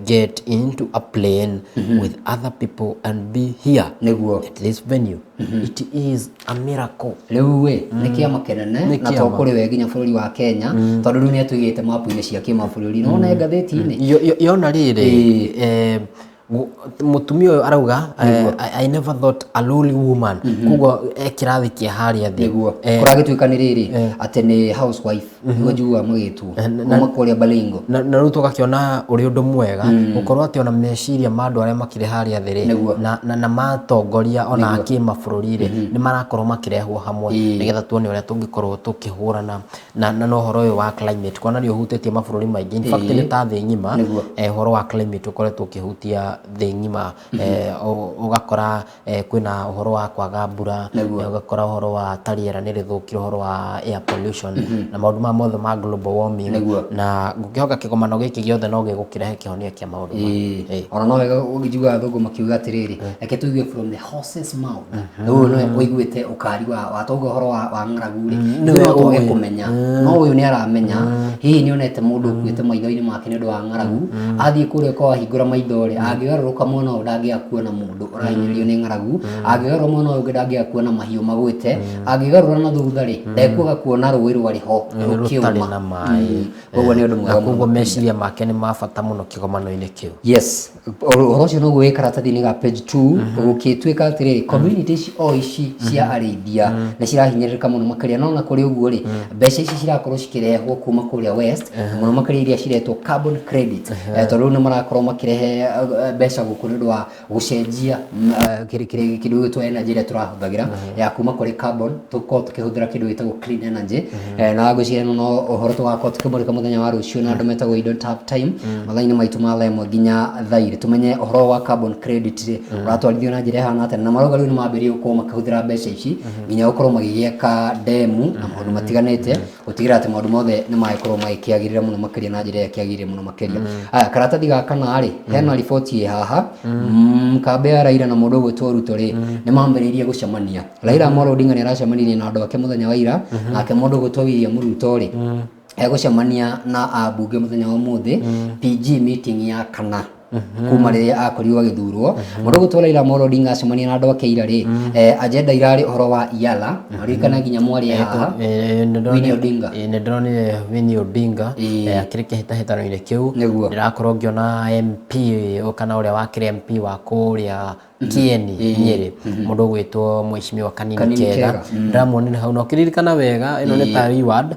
get into a plane with other people and be here at this venue. It is a miracle. Rĩu we nĩ kĩama kĩnene na to kũrĩ we nginya bũrũri wa Kenya tondũ rĩu nĩ atũigĩte mapu-inĩ cia kĩmabũrũri no na ngathĩti-inĩ yona rĩrĩ mutumia ũyũ arauga I never thought a lonely woman kuguo kĩrathi kĩa harĩa thĩ kũragĩtuĩka nĩ rĩrĩ atĩ nĩ housewife nĩguo njiguaga magĩtwo kuma kũrĩa Baringo na rĩu tũgakĩona ũrĩ ũndũ mwega gũkorwo atĩ ona meciria ma andũ arĩa makĩrĩ harĩa thĩ rĩ na matongoria ona kĩmabũrũri rĩ nĩ marakorwo makĩrehwo hamwe nĩgetha tuone ũrĩa tũngĩkorwo tũkĩhũrana na ũhoro ũyũ wa climate kuona nĩ ũhutĩtie mabũrũri maingĩ in fact nĩ ta thĩ ng'ima ũhoro wa climate ũkoretwo ũkĩhutia thĩ ng'ima ũgakora kwĩna ũhoro wa kwaga mbura ũgakora ũhoro wa rĩera nĩ rĩthũkire ũhoro wa air pollution na maũndũ mothe ma global warming na ngũkĩhoka kĩgomano gĩkĩ gĩothe no gĩgũkĩrehe kĩhonia kĩa maũndũ ona no wega ũgĩjiguaga athũngũ makiuga atĩrĩrĩ reke tũigue from the horse's mouth rĩu no ũiguĩte ũkari wa tauga ũhoro wa ng'aragu rĩ nĩwe ũtoge kũmenya no ũyũ nĩ aramenya hihi nĩ onete mũndũ ũkuĩte maitho-inĩ make nĩ ũndũ wa ng'aragu athiĩ kũrĩa kwa wahingũra maitho rĩ angĩgarũrũka mwena ũyũ ndangĩaga kuona mũndũ ũrahinyĩrĩrio nĩ ng'aragu angĩgarũra mwena ũyũ ũngĩ ndangĩaga kuona mahiũ magwĩte angĩgarũra na thutha rĩ ndekuaga kuona rũĩ rwarĩ ho rũkĩũma na maĩ ũguo nĩ ũndũ mwega koguo meciria make nĩ mabata mũno kĩgomano-inĩ kĩu yes ũhoro ũcio noguo wĩ karatathi-inĩ ga page 2 gũkĩtuĩka atĩrĩrĩ community ici cia arĩithia nĩ cirahinyĩrĩrĩka mũno makĩria no na kũrĩ ũguo rĩ mbeca ici cirakorwo cikĩrehwo kuma kũrĩa west mũno makĩria iria ciretwo carbon credit tondũ nĩ marakorwo makĩrehe mbeca gũkũ nĩ ũndũ wa gũcenjia kĩndũ gĩtwo energy ĩrĩa tũrahũthagĩra ya kuma kũrĩ carbon tũkorwo tũkĩhũthĩra kĩndũ gĩtagwo clean energy na ngwĩciria no ũhoro tũgakorwo tũkĩmũrĩka mũthenya wa rũciũ na andũ metagwo Don't Have Time mathaa-inĩ maitũ ma thaa ĩmwe nginya thaa igĩrĩ tũmenye ũhoro wa carbon credit ũratwarithio na njĩra ĩhana atĩa na marauga rĩu nĩ mambĩrĩirie gũkorwo makĩhũthĩra mbeca ici nginya gũkorwo magĩgĩaka ndemu na maũndũ matiganĩte gũtigĩrĩra atĩ maũndũ mothe nĩ magĩkorwo magĩkĩagĩrĩra mũno makĩria na njĩra ĩrĩa kĩagĩrĩire mũno makĩria. Karatathi gaka narĩ hena riboti ĩ haha kambĩ ya Raila na mũndũ ũgwĩtwo Ruto rĩ nĩ mambĩrĩirie gũcemania. Raila Amolo Odinga nĩ aracemanirie na andũ ake mũthenya wa ira nake mũndũ ũgwĩtwo William Ruto rĩ egũcemania na ambunge mũthenya wa ũmũthĩ PG meeting ya kana kuma rĩrĩa akorirwo agĩthurwo. Mũndũ ũgwĩtwo Raila Amolo Odinga acemania na andũ ake ira rĩ agenda irarĩ ũhoro wa Yala arikana nginya mwaria haha Winnie Odinga nĩ ndĩronire Winnie Odinga akĩrĩ kĩhĩtahĩtano-inĩ kĩu ndĩrakorwo ngĩona MP kana ũrĩa wakĩrĩ MP wa kũrĩa Kieni Nyeri mũndũ ũgwĩtwo Mheshimiwa Kanini Kega ndamuonire hau na ũkĩririkana wega ĩno nĩ ta reward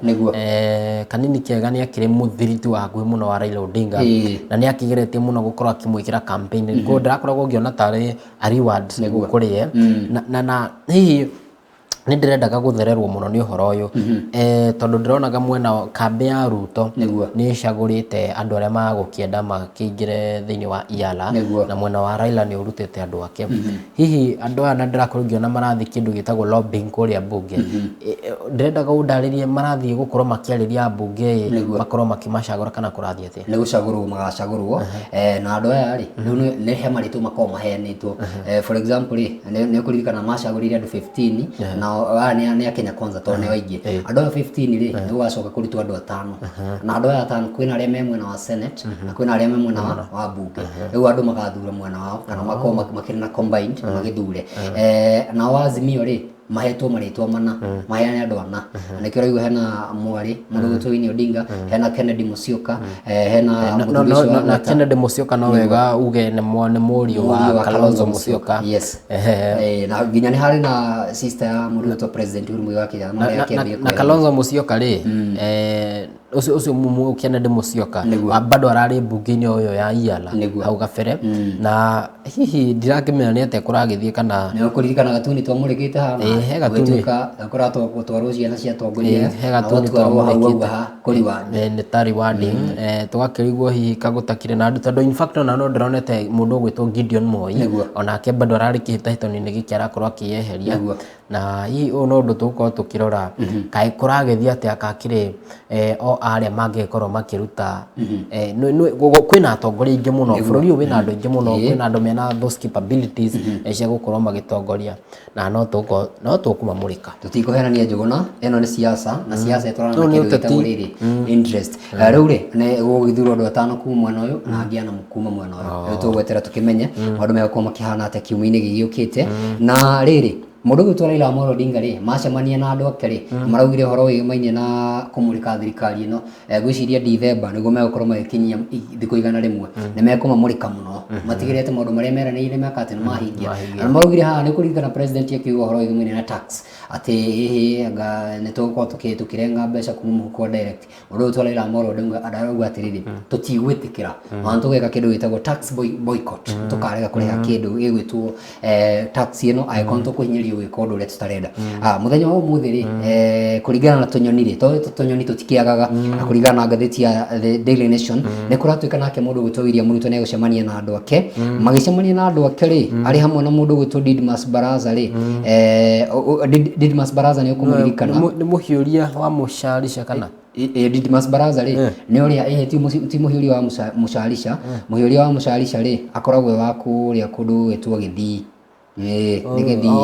Kanini Kega nĩ akĩrĩ mũthiriti wa hakuhĩ mũno wa Raila Odinga na nĩ akĩgeretie mũno gũkorwo akĩmwĩkĩra campaign kũguo ndĩrakoragwo ngĩona tarĩ reward kũrĩ na hihi nĩ ndĩrendaga gũthererwo mũno nĩ ũhoro ũyũ tondũ ndĩronaga mwena kambĩ ya Ruto nĩ ĩcagũrĩte andũ arĩa magũkĩenda makĩingĩre thĩinĩ wa Yala na mwena wa Raila nĩ ũrutĩte andũ ake hihi andũ aya ndĩrakorwo ngĩona marathiĩ kĩndũ gĩtagwo lobbying kũrĩa mbunge ndĩrendaga ũndarĩrie marathiĩ gũkorwo makĩarĩria mbunge makorwo makĩmacagũra kana kũrathiĩ atĩa. Nĩ gũcagũrwo magacagũrwo na andũ aya rĩ rĩu nĩ he marĩtwa makorwo maheanĩtwo for example rĩ nĩ ũkũririkana macagũrĩire andũ 15 na nĩ Kenya Kwanza tondũ nĩ waingĩ andũ aya 15 rĩ nĩ gũgacoka kũrutwo andũ 5 na andũ aya 5 kwĩna arĩa me mwena wa Senate na kwĩna arĩa me mwena wa bunge rĩu andũ magathura mwena wao kana makorwo makĩrĩ na combined magĩthure na wa Azimio rĩ mahetwo marĩtwa mana maheane andũ ana na nĩkĩo rĩu hena mwarĩ mũndũ ũgwĩtwo Winnie Odinga hena Kennedy Musyoka hena na Kennedy Musyoka no wega uge nĩ mũriũ wa Kalonzo Musyoka na nginya nĩ harĩ na sister ya mũndũ ũgwĩtwo President Uhuru Muigai wa Kenyatta na Kalonzo Musyoka rĩ ucio Kennedy Musyoka bado ararĩ mbunge-inĩ ũyũ ya Yala hau gabere na hihi ndirakĩmenya nĩ atĩa kũragĩthiĩ kana nĩ ũkũririkana gatuni twamũrĩkĩte hana he gatuni gakoratwo gũtwarwo ciana cia atongoria he gatuni twamũrĩkĩte nĩ ta rewarding tũgakĩriguo hihi kagũtakire na andũ tondũ in fact ona no ndĩronete mũndũ ũgwĩtwo Gideon Moi onake bado ararĩ kĩhĩtahĩtano-inĩ gĩkĩ arakorwo akĩyeheria na hihi ũũ no ũndũ tũgũkorwo tũkĩrora kaĩ kũragĩthiĩ atĩa kakĩrĩ o arĩa mangĩkorwo makĩruta kwĩna atongoria aingĩ mũno bũrũri ũyũ wĩna andũ aingĩ mũno kwĩna andũ mena those capabilities cia gũkorwo magĩtongoria na no tũkũmamũrĩka tũtikũhenania njũgũna ĩno nĩ siasa na siasa ĩtwarana na kĩndũ gĩtagwo rĩrĩ interest rĩu rĩ nĩ gũgĩthurwo andũ 5 kuma mwena ũyũ na angĩ ana kuma mwena ũyũ rĩu tũgweterera tũkĩmenye maũndũ megũkorwo makĩhana atĩa kiumia-inĩ gĩgĩũkĩte na rĩrĩ mũndũ ũgwĩtwo Raila Amolo Odinga rĩ macemania na andũ ake rĩ maraugire ũhoro wĩgĩmainie na kũmũrĩka thirikari ĩno ngwĩciria December nĩguo megũkorwo magĩkinyia thikũ igana rĩmwe nĩ mekũmamũrĩka mũno matigĩrĩre atĩ maũndũ marĩa meranĩire meka atĩ nĩ mahingia na maraugire haha nĩ kũririkana president akiuga ũhoro wĩgĩmainie na tax atĩ hihi nĩ tũgũkorwo tũkĩrenga mbeca kuma mũhuko direct. Mũndũ ũgwĩtwo Raila Amolo Odinga arauga atĩrĩrĩ tũtigwĩtĩkĩra ona tũgeka kĩndũ gĩtagwo tax boycott tũkarega kũrĩha kĩndũ gĩgwĩtwo tax ĩno angĩkorwo tũkũhinyĩria gwĩka ũndũ ũrĩa tũtarenda. Mũthenya wa ũmũthĩ rĩ kũringana na tũnyoni rĩ tũnyoni tũtikĩagaga na kũringana na ngathĩti ya The Daily Nation nĩ kũratuĩka nake mũndũ ũgwĩtwo William Ruto nĩ egũcemania na andũ ake magĩcemania na andũ ake rĩ arĩ hamwe na mũndũ ũgwĩtwo Didmas Baraza rĩ Didmas Baraza nĩ ũkũmũririkana nĩ mũhiũria wa Mũchalisha kana Didmas Baraza rĩ nĩ ũrĩa ti mũhiũria wa Mũchalisha mũhiũria wa Mũchalisha rĩ akoragwo wa kũrĩa kũndũ gwĩtwo Gĩthii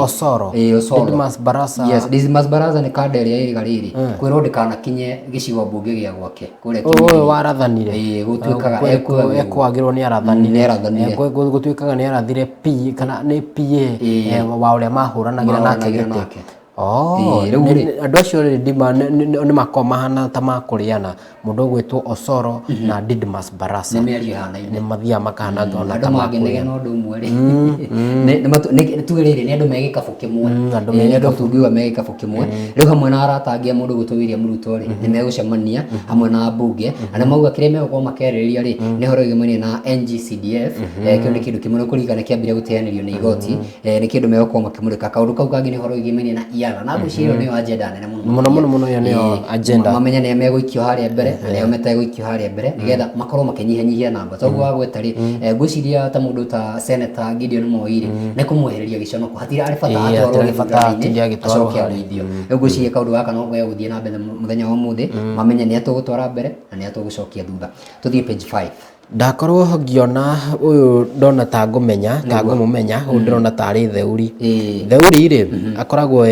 Osoro Didmas Baraza Didmas Baraza nĩ kanda ĩrĩa ĩrĩga rĩrĩ kwĩrwo ndĩkanakinye gĩcigo mbunge gĩa gwake kũrĩa ũyũ warathanire gũtuĩkaga ekwagĩrwo nĩ arathanire gũtuĩkaga nĩ arathire kana nĩ PA wa ũrĩa mahũranagĩra nake gĩtĩ andå acio nä makorwo mahana ta makårĩana må ndå å gwätwo Osoro na Didmus Barasa nä mathiaga makahananga ona ta makårĩana å ndå ũmwe rĩ tuge rĩrĩ nĩ andũ me gĩkabũ kĩmwe andũ tũngiuga me gĩkabũ kĩmwe rĩu hamwe na arata angĩ mũndũ gwĩtwo William Ruto rĩ nĩ megũcemania hamwe na mbunge na mauga kĩrĩa megũkorwo makĩarĩrĩria rĩ nĩ horo ĩgĩmania na NGCDF kĩu nĩ kĩndũ kĩmwe kũringana kĩambire gũteanĩrio nĩ igoti nĩ kĩndũ megũkorwo makĩmũrĩka kaũndũ kau kangĩ nĩ horo ĩgĩmania na IALA na ngwĩciria nĩyo agenda nene mũno ĩyo nĩyo agenda mamenya nĩ megũikio harĩa mbere na nĩo metegũikio harĩa mbere nĩgetha makorwo makĩnyihanyihia namba toguo wa gweta rĩ ngwĩciria ta mũndũ ta Senator Gideon Moi rĩ nĩ kũmwehereria gĩconoko hatirĩ arĩ bata atwarwo gĩbatainĩ acoke agũithio rĩu ngwĩciria kaũndũ gaka no gũthiĩ na mbere mũthenya wa ũmũthĩ mamenye nĩ atũgũtwara mbere na nĩ atũgũcokia thutha tũthiĩ page 5 ndakorwo ngiona uyu ndona ta ngumenya ta ngumumenya uyu ndĩrona tarĩ Theuri Theuri rĩ akoragwo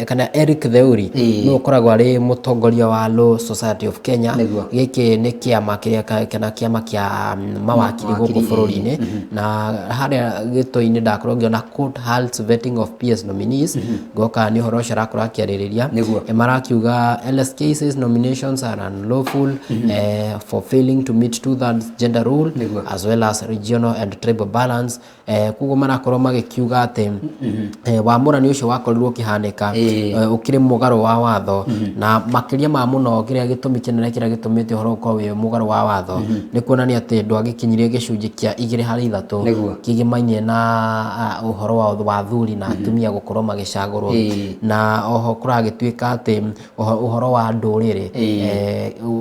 kana Eric Theuri no akoragwo arĩ mũtongoria wa Law Society of Kenya gĩkĩ nĩ kĩama kĩa mawakiri gũkũ bũrũri-inĩ na harĩa gĩtũ-inĩ ndakorwo ngiona court halts vetting of PS nominees ngoka nĩ ũhoro ũcio arakorwo akĩarĩrĩria marakiuga LS cases nominations are unlawful for failing to meet 2/3 gender rule as well as regional and tribal balance kugo marakorwo magikiuga ati wamũrani ũcio wakorirwo kihanĩka ukiri mũgarũ wa watho na makiria ma mũno kĩrĩa gĩtũmi kĩnene kĩrĩa gĩtũmĩte ũhoro ũkorwo wĩ mũgarũ wa watho nĩ kuonania atĩ ndwagĩkinyirie gĩcunjĩ kĩa 2/3 kĩgĩmainie na ũhoro wa athuri na atumia gũkorwo magĩcagũrwo na oho kũragĩtuĩka atĩ ũhoro wa ndũrĩrĩ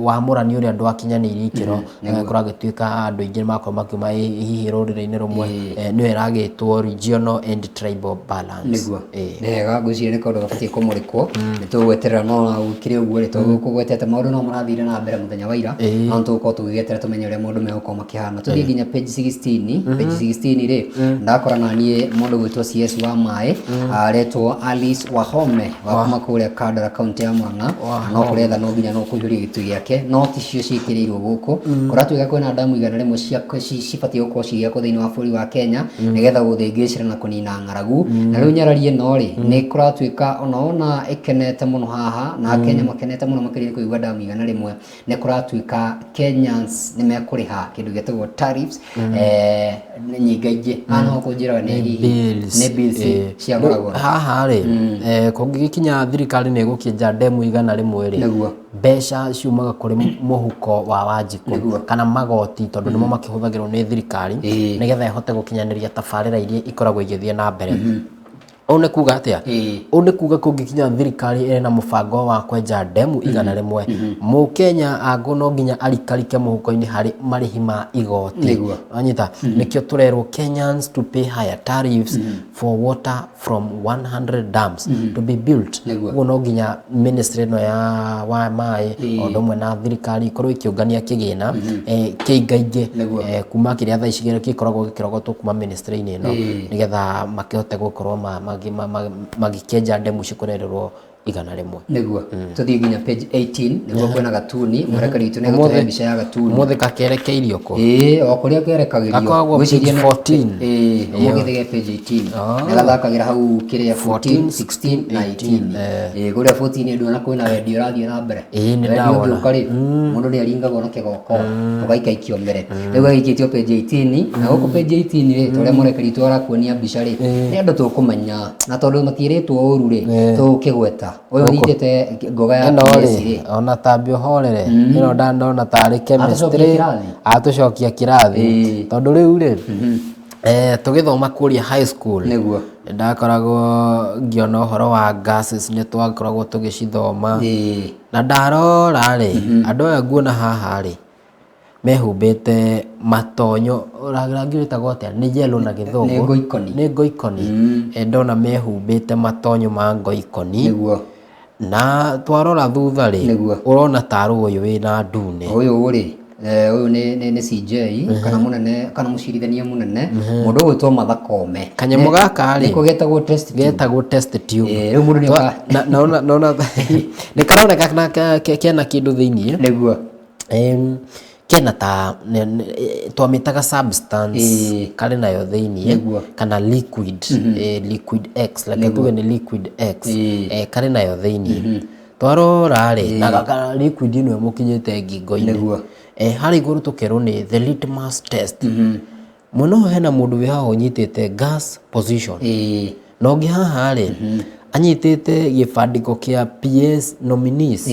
wamũrani ũrĩa ndwakinyanĩirie ikĩro kũragĩtuĩka andũ aingĩ makorwo makiuma hihi rũrĩrĩ-inĩ rũmwe nĩwe ĩragĩtwo regional and tribal balance nĩguo wega ngwĩciria nĩ kaũndũ gabatiĩ kũmũrĩkwo nĩ tũgweterera no gũkĩrĩ ũguo rĩ tũgũgwetete maũndũ no mũrathire na mbere mũthenya wa ira no tũgũkorwo tũgĩgĩetera tũmenye ũrĩa maũndũ megũkorwo makĩhana tũthiĩ nginya page 16 page 16 rĩ ndakora na niĩ mũndũ gwĩtwo CS wa maĩ aretwo Alice Wahome wa kuma kũrĩa Kandara kaunti ya Murang'a no kũretha no nginya no kũihũria gĩtĩ gĩake no ticio ciĩkĩrĩirwo gũkũ kũratuĩka kwĩna damu igana rĩmwe cibatiĩ gũkorwo cigĩakwo thĩinĩ wa bũrũri wa Kenya nĩgetha gũthĩngĩcĩra na kũnina ng'aragu na rĩu nyararie no rĩ nĩ kũratuĩka ona ĩkenete mũno haha na Kenya makenete mũno makĩria kũigua damu igana rĩmwe nĩ kũratuĩka Kenyans nĩ mekũrĩha kĩndũ gĩtagwo tariffs nyingaingĩ no kũnjĩra nĩ bills ciagũragwo haha rĩ kũngĩkinya thirikari nĩ ĩgũkĩenja demu igana rĩmwe rĩ mbeca ciumaga kũrĩ mũhuko wa Wanjikũ kana magoti tondũ nĩmo makĩhũthagĩrwo nĩ thirikari nĩgetha ĩhote gũkinyanĩria tabarĩra iria ikoragwo igĩthiĩ na mbere One kuga atia one kuga kũngĩkinya thirikari ĩrĩ na mũbango wa kwenja demu igana rĩmwe Mũkenya ango no nginya arikarike mũhuko-inĩ harĩ marĩhi ma igoti anyita nĩkĩo tũrerwo Kenyans to pay higher tariffs for water from 100 dams to be built ũguo no nginya ministry ĩno ya wa maĩ o ũndũ ũmwe na thirikari ikorwo ikĩũngania kĩgĩna kĩingaingĩ kuma kĩrĩa thaa ici gĩkoragwo gĩkĩrogotwo kuma ministry-inĩ ĩno nĩgetha makĩhote gũkorwo magĩkenja demu cikũrererwo igana rĩmwe nĩguo tũthiĩ nginya page 18 nĩguo kwĩna gatuni mũrekani witũ nĩ gũtũhe mbica ya gatuni mũthĩ kakerekeirio kũ o kũrĩa kerekagĩrio gwĩciria 14 mũgĩthige page 18 nĩ gathakagĩra hau kĩrĩa 14 16 na 18 kũrĩa 14 ndona kwĩna wendio ũrathiĩ na mbere wendio ũkarĩ mũndũ nĩ aringagwo na kĩgoko ũgaikaikio mbere rĩu gaikĩtio page 18 na gũkũ page 18 rĩ tũrĩa mũrekani witũ arakuonia mbica rĩ nĩ andũ tũkũmenya na tondũ matierĩtwo ũru rĩ tũkĩgweta Oyo nyitete ngoga ya PS ona tambio horere ino ndandona tarĩ chemistry atucokia kirathi tondu riu ri tugithoma kũria high school niguo ndakoragwo ngiona ũhoro wa gases nĩ twakoragwo tũgĩcithoma na ndarora rĩ andũ aya nguona haha rĩ mehumbĩte matonyo rangi wĩtagwo atĩa nĩ yellow na gĩthũngũ nĩ ngoikoni ndona mehumbĩte matonyo ma ngoikoni nĩguo na twarora thutha rĩ ũrona tarĩ ũyũ wĩna ndune ũyũ rĩ ũyũ nĩ CJ kana mũnene kana mũcirithania mũnene mũndũ gwĩtwo Martha Koome kanyamũ gaka rĩ getagwo test tube rĩu mũndũ nĩona nĩ karoneka kena kĩndũ thĩiniĩ nĩguo kena ta twamitaga substance kari nayo thiini kana liquid liquid X like tuge ni liquid X kari nayo thiini twarora ri na liquid ino mukinyite ngingo-ini hari iguru tukero ni the litmus test muno hena mundu wi haho nyitite gas position no ngi haha ri anyitite gibandiko kia PS nominees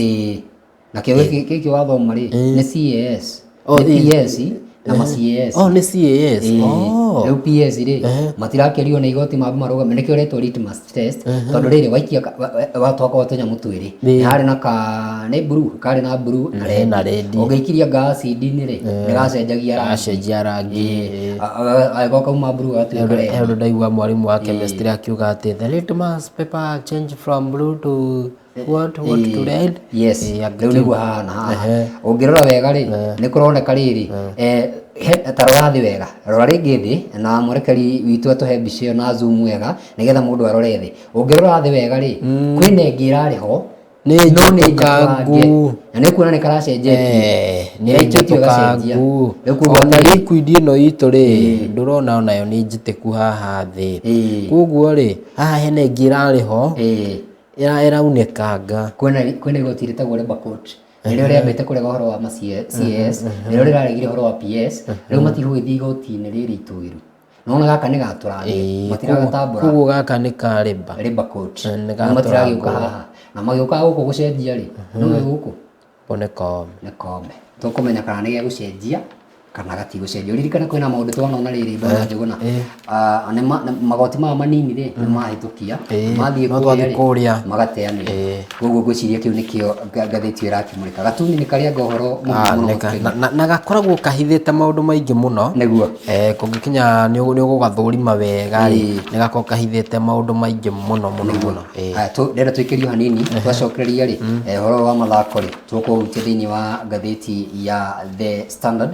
na kiki wathoma ri ni CAS PS na CAS ni CAS rĩu PS ri matirakerio na igoti mabu marugame nĩkĩo ũretwo litmus test tondũ rĩrĩ waikia watwaka tũnyamũ twĩrĩ harĩ na ka nĩ blue karĩ na blue na red ũngĩikiria gas CD-inĩ ri nĩgacenjagia rangi agĩko kauma blue atuĩka ndaigua mwarimu wa chemistry akiuga atĩ the litmus paper change from blue to what to red rĩu nĩguo haha ũngĩrora wega ri nĩ kũroneka rĩrĩ tarora thi wega rora ringi thi na mwerekeri witu atuhe mbica na zoom wega nigetha mundu arore thi ungirora thi wega ri kwina ingi irariho ni njukangu na ni kuona ni karacenjetie ni ichitio gacenjia ona liquid ino itu ri ndurona onayo ni njitiku haha thi koguo ri haha hena ingi irariho iraunekanga kwina igoti ritagwo labor coat nĩrĩo rĩambĩte kũrega ũhoro wa CS nĩrĩo rĩraregire ũhoro wa PS rĩu matigũgĩthiĩ igoti-inĩ rĩrĩ itũĩru nona gaka nĩ gatũrathi matiragatambũra koguo gaka nĩ ka labor coat matiragĩũka haha na magĩũka gũkũ gũcenjia rĩ no gũkũ nĩ kome tũkũmenya kana nĩ gĩgũcenjia kana gatigũcenjia ũririkane kwĩna maũndũ twanona rĩrĩ Bwana Njũgũna magoti maya manini rĩ nĩmahĩtũkia mathiĩ kũrĩa magateanĩra koguo ngwĩciria kĩu nĩkĩo ngathĩti ĩrakĩmũrĩka gatuni nĩ karĩa ũhoro na gakoragwo kahithĩte maũndũ maingĩ mũno nĩguo kũngĩkinya nĩ ũgũgathũrima wega rĩ nĩ gakoragwo kahithĩte maũndũ maingĩ mũno ndĩrenda twĩkĩrio hanini twacokereria rĩ ũhoro wa mathako rĩ tũkũhutia thĩinĩ wa ngathĩti ya The Standard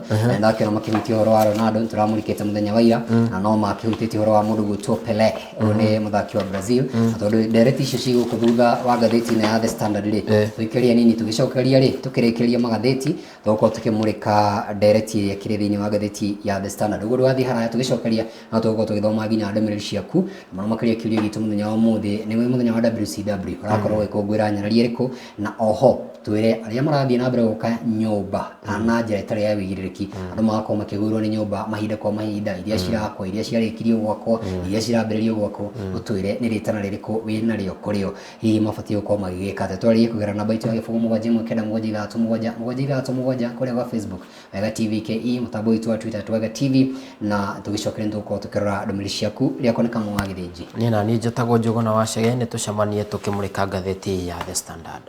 na makihutia ũhoro wa Ronaldo turamũrikĩte mũthenya wa ira na no makĩhutĩtie ũhoro wa mũndũ gwĩtwo Pele ũyũ nĩ mũthaki wa Brazil tondũ ndereti icio cigũkũ thutha wa ngathĩti-inĩ ya The Standard rĩ twĩkĩria nini tũgĩcokereria rĩ tũkĩrĩkĩria magathĩti tũgũkorwo tũkĩmũrĩka ndereti ĩrĩa ĩkĩrĩ thĩinĩ wa ngathĩti ya The Standard ũguo ndũgathiĩ haraya tũgĩcokeria no tũgũkorwo tũgĩthoma nginya ndũmĩrĩri ciaku na makĩria kĩũria gitũ mũthenya wa ũmũthĩ nĩ mũthenya wa WCW ũrakorwo gĩkũngũĩra nyarari ĩrĩkũ na oho twĩre arĩa marathiĩ na mbere gũka nyũmba na njĩra ĩtarĩ ya wĩigĩrĩrĩki andũ magakorwo makĩgũĩrwo nĩ nyũmba mahinda kwa mahinda iria cirakwo iria ciarĩkirio gwakwo iria cirambĩrĩrio gwakwo ũtwĩre nĩ rĩtana rĩrĩkũ wĩna rĩo kũrĩo hihi mabatiĩ gũkorwo magĩgĩka atĩa twarĩrie kũgerera namba itũ ya gĩbũgũ 71977 kũrĩa gwa Facebook Wega TV KE mũtambo witũ wa Twitter Wega TV na tũgĩcokere nĩtũgũkorwo tũkĩrora ndũmĩrĩri ciaku rĩrĩa kwoneka mwa gĩthĩnji niĩ na niĩ njĩtagwo Njũgũna wa Chege nĩ tũcemanie tũkĩmũrĩka ngathĩti ya The Standard.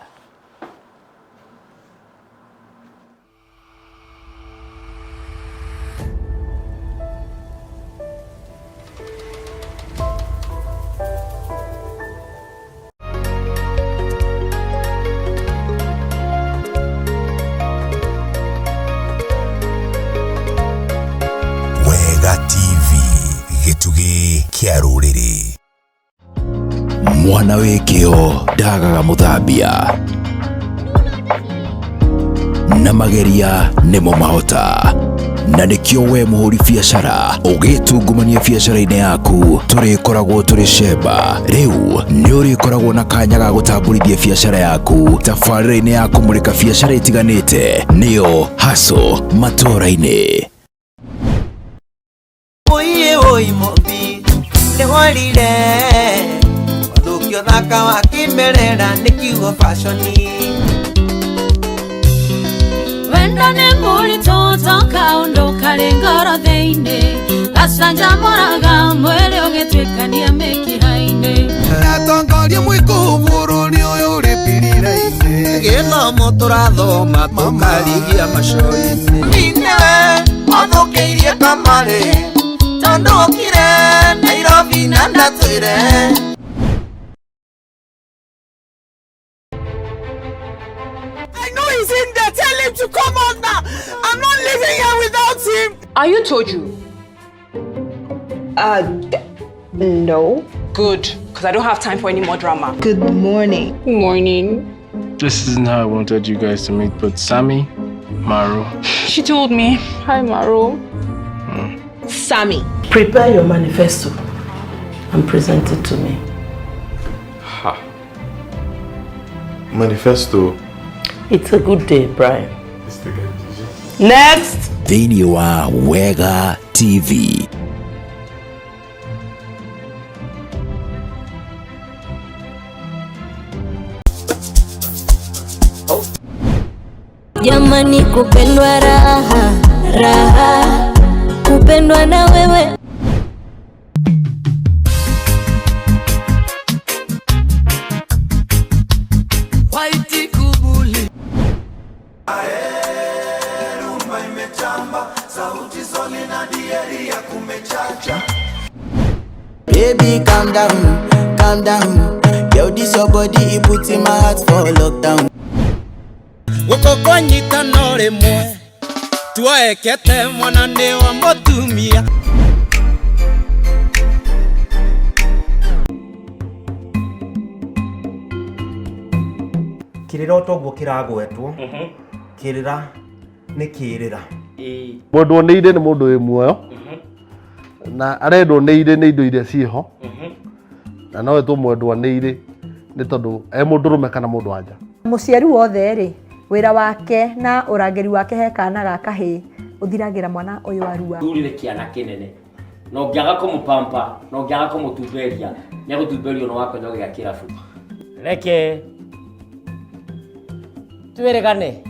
Wega TV gĩtugĩ kĩa rũrĩrĩ mwana wĩkĩo ndagaga mũthambia na mageria nĩmo mahota na nĩkĩo we mũhũri biacara ũgĩtungumania biacara-inĩ yaku tũrĩkoragwo tũrĩ cemba rĩu nĩ ũrĩkoragwo na kanya ga gũtambũrithia biacara yaku tabarĩra-inĩ ya kũmũrĩka biacara itiganĩte nĩyo Hustle matũra-inĩ. Oi mobi ne warire odukio thaka wa kimerera nikiugo fashioni wenda ne muri toto kaundo kalengoro theine asanja moraga mwele ogetwekania meki haine natongoria mwikuburu ni uyu ripiriraine githomo turathoma tukarigia macoi ninewe othukeirie kamari tondokire Nairobi na ndatwire I know he's in there. Tell him to come out now. I'm not living here without him. Are you told you? No. Good, because I don't have time for any more drama. Good morning. Good morning. This isn't how I wanted you guys to meet, but Sammy, Maru. She told me. Hi, Maru. Sammy. Prepare your manifesto and present it to me. Ha. Manifesto. It's a good day, Brian. Next! Thĩinĩ wa Wega TV. Jamani, kupendwa raha, raha, kupendwa na wewe. Whitey kubuli. Rumba imetamba, sauti soli na dieri ya kumechacha. Baby, calm down, calm down. Yo, this your body, it puts in my heart for lockdown. Gukokonyita no rimwe tuoekete mwana ni wa mutumia. Kirira otoguo kiragwetwo kirira ni kirira mundu ni ire ni mundu wi muoyo na arendwo ni ire ni indo iria ciho na no tumwendwa ni ire ni tondu mundu rume kana mundu anja muciari wothe ri wira wake na urangeri wake he kana gaka hi uthiragira mwana uyu arua urire kiana kinene no ngiaga kumupampa no ngiaga kumutumberia nya gutumberio no wako nyoge kirabu reke tuweregane.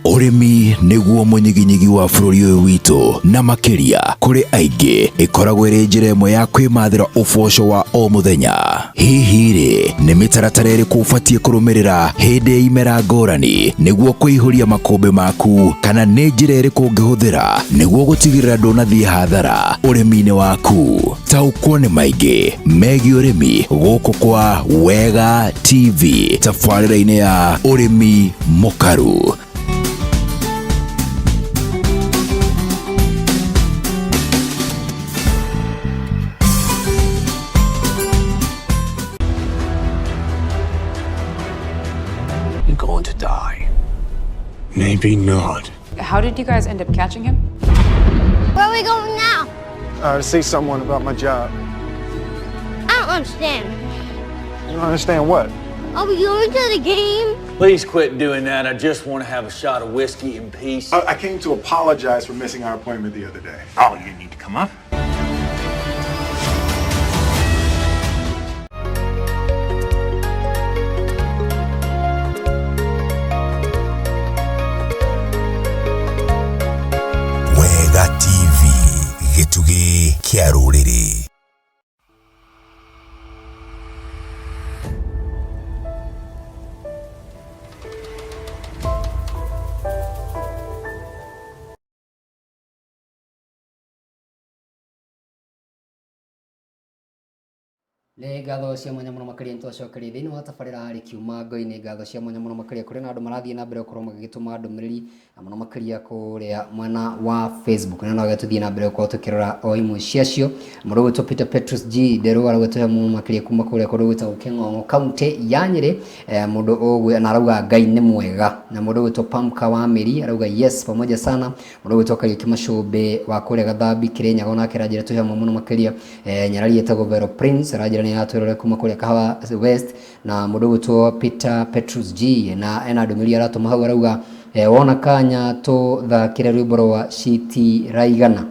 Ũrĩmi nĩguo mũnyiginyigi wa bũrũri ũyũ witũ na makĩria kũrĩ aingĩ ĩkoragwo ĩrĩ njĩra ĩmwe ya kwĩmathĩra ũboco wa o mũthenya. Hihi rĩ nĩ mĩtaratara ĩrĩkũ ũbatiĩ kũrũmĩrĩra hĩndĩ ya imera ngũrani nĩguo kũihũria makũmbĩ maku, kana nĩ njĩra ĩrĩkũ ũngĩhũthĩra nĩguo gũtigĩrĩra ndũnathiĩ hathara ũrĩmi-inĩ waku? Taũkwo nĩ maingĩ megiĩ ũrĩmi gũkũ kwa Wega TV tabarĩra-inĩ ya ũrĩmi mũkaru. Going to die. Maybe not. How did you guys end up catching him? Where are we going now? To see someone about my job. I don't understand. You don't understand what? Are we going to the game? Please quit doing that. I just want to have a shot of whiskey in peace. I came to apologize for missing our appointment the other day. Oh, you need to come up? Wega TV, gĩtugĩ kĩa rũrĩrĩ. Nĩ ngatho cia mwanya mũno makĩria nĩtwacokeria thĩinĩ wa tabarĩra harĩ kiuma ngo-inĩ. Ngatho cia mwanya mũno makĩria kũrĩ na andũ marathiĩ na mbere gũkorwo magĩgĩtũma ndũmĩrĩri na mũno makĩria kũrĩa mwena wa Facebook, na no gĩtũthiĩ na mbere gũkorwo tũkĩrora o imwe ciacio. Mũndũ gwĩtwo Peter Petrus G Nderũ aragwĩtwo mũno makĩria kuma kũrĩa kũndũ gwĩtagwo Kĩng'ong'o kaunti ya Nyĩrĩ. Mũndũ ũgwe na arauga Ngai nĩ mwega. Na mũndũ gwĩtwo Pamka wa Mĩri arauga yes pamoja sana. Mũndũ gwĩtwo Kariuki Macũmbĩ wa kũrĩa Gathambi Kĩrĩnyaga onake aranjĩra tũhe mũno makĩria. Nyarari etagwo Vero Prince aranjĩra nĩ atwĩrore kuma kũrĩa Kahawa West. Na mũndũ gwĩtwo Peter Petrus G na ena ndũmĩrĩri aratũma hau arauga wona kanya tũthakĩre rwĩmbo rwa Citi Raigana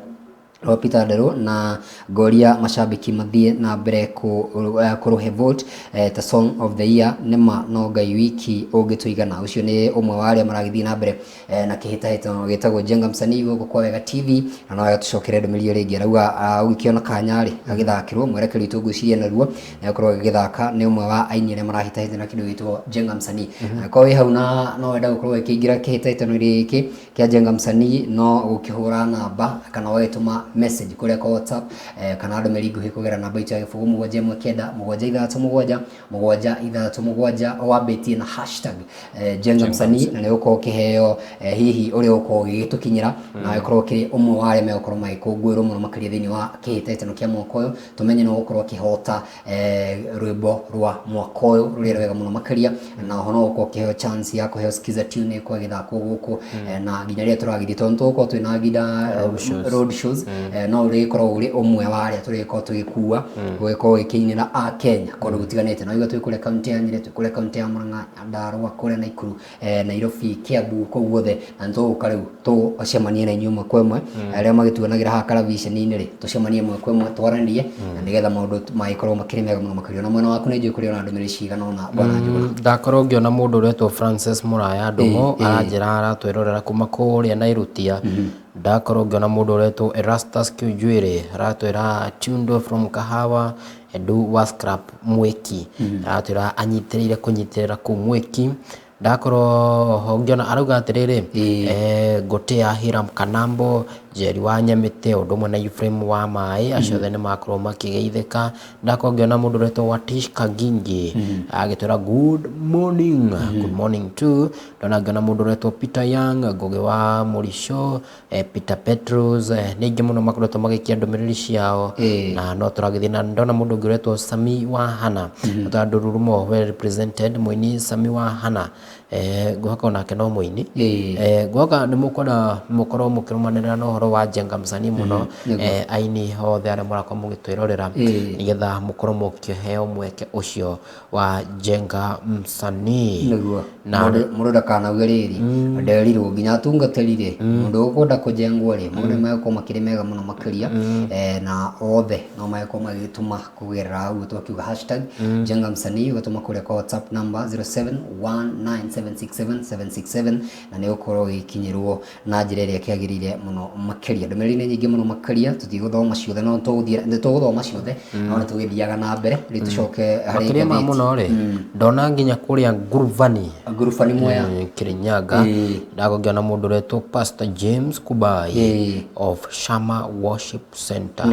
rwa Peter Nderũ na ngoria mashabiki mathiĩ na mbere kũrũhe vote ta song of the year nĩma no Ngai wiki ũngĩtũigana. Ũcio nĩ ũmwe wa arĩa maragĩthiĩ na mbere na kĩhĩtahĩtano gĩtagwo Jenga Msanii gũkũ kwa Wega TV, na no agatucokere ndũmĩrĩri rĩngĩ arauga ũgĩkĩona kanya rĩ agĩthakĩrwo mwerekeri witũ ngwĩciria naruo na gũkorwo agĩthaka nĩ ũmwe wa aini arĩa marahĩtahĩtana kĩndũ gĩtwo Jenga Msanii. Kwa wĩ hau na no wenda gũkorwo ũkĩingĩra kĩhĩtahĩtano gĩkĩ kĩa Jenga Msanii no gũkĩhũra namba kana wagĩtũma message kule kwa WhatsApp kana ando meringo hikugera namba itu ya gibugu 719 wambĩtie na hashtag Jenga Msanii na nĩ uko kiheo hihi uri uko gĩgĩtukinyĩra na wekorwo kiri umwe wa arĩa mekorwo magĩkũngũĩrwo mũno makĩria thĩinĩ wa kĩhĩtahĩtano kĩa mwaka ũyũ tumenye no ukorwo kĩhota rwĩmbo rwa mwaka ũyũ rũrĩa rwega mũno makĩria na hono uko kiheo chance ya kũheo skiza tune kwa gĩthako gũkũ na nginya rĩrĩa tũragithie tonto uko twĩna nginda road shows no ũrĩkorwo ũrĩ umwe wa arĩa tũrĩkorwo tũgĩkua gũgĩkorwo gĩkĩinĩra a Kenya kũndũ gũtiganĩte no igua twĩ kũrĩa kaunti ya Nyĩrĩ twĩ kũrĩa kaunti ya Murang'a Nyandarua kũrĩa Naikuru Nairobi Kiambu kũu guothe na nĩtũgũka rĩu tũcemanie na inyuĩ kwa ĩmwe arĩa magĩtuanagĩra haha karaviceni-inĩ rĩ tũcemanie ĩmwe kwa ĩmwe twaranĩrie na nĩgetha maũndũ magĩkorwo makĩrĩ mega mũno makĩria na mwena waku nĩ njũĩ kũrĩ ona ndũmĩrĩri cigana ũna bwana Njũgũna ndakorwo ngĩona mũndũ ũretwo Francis Mũraya Ndũng'ũ aranjĩra aratwĩrorera kuma kũrĩa Nairutia ndakorwo ngĩona mũndũ ũretwo Erastus Kĩnjuĩrĩ aratwĩra tuned from Kahawa Edu wa scrap Mwiki aratwĩra anyitĩrĩire kũnyitĩrĩra kũu Mwiki ndakorwo ngĩona arauga atĩrĩrĩ Ngũtĩa Hiram Kanambo Jerry wa Nyamĩte ũndũ ũmwe na Ephraim wa Maĩ acio othe nĩ makorwo makĩgeithĩka ndakorwo ngĩona mũndũ ũretwo Watish Kagingi agĩtwĩra good morning too ndona ngĩona mũndũ ũretwo Peter Young Ngũgĩ wa Mũrico Peter Petros ningĩ mũno makoretwo magĩikia ndũmĩrĩri ciao na no tũragĩthiĩ na ndona mũndũ ũngĩ ũretwo Sami wa Hana Ndũrurumo well represented mũini Sami wa Hana ngwaka onake no mũini ngwaka nĩ mũkorwo mũkĩrũmanĩrĩra na ũhoro wa Jenga Msanii mũno aini othe arĩa mũrakorwo mũgĩtwĩrorera nĩgetha mũkorwo mũkĩheo mweke ũcio wa Jenga Msanii na mũndũ ndakanauge rĩrĩ nderirwo nginya atungatĩrire mũndũ ũkwenda kũjengwo rĩ mũndũ nĩmegũkorwo makĩrĩ mega mũno makĩria na othe no magĩkorwo magĩtũma kũgerera hau twakiuga hashtag Jenga Msanii ũgatũma kũrĩa kwa WhatsApp number 0719767767 na nĩ ũkorwo gĩkinyĩrwo na njĩra ĩrĩa kĩagĩrĩire mũno makĩria ndũmĩrĩri nĩ nyingĩ mũno makĩria tũtigũthoma ciothe no tũgũthoma ciothe no nĩ tũgĩthiaga na mbere rĩ tũcoke harĩ makĩria ma mũno rĩ ndona nginya kũrĩa Nguruvani Mwea Kirinyaga ndagũkĩona mũndũ ũretwo Pastor James Kubai of Shama Worship Center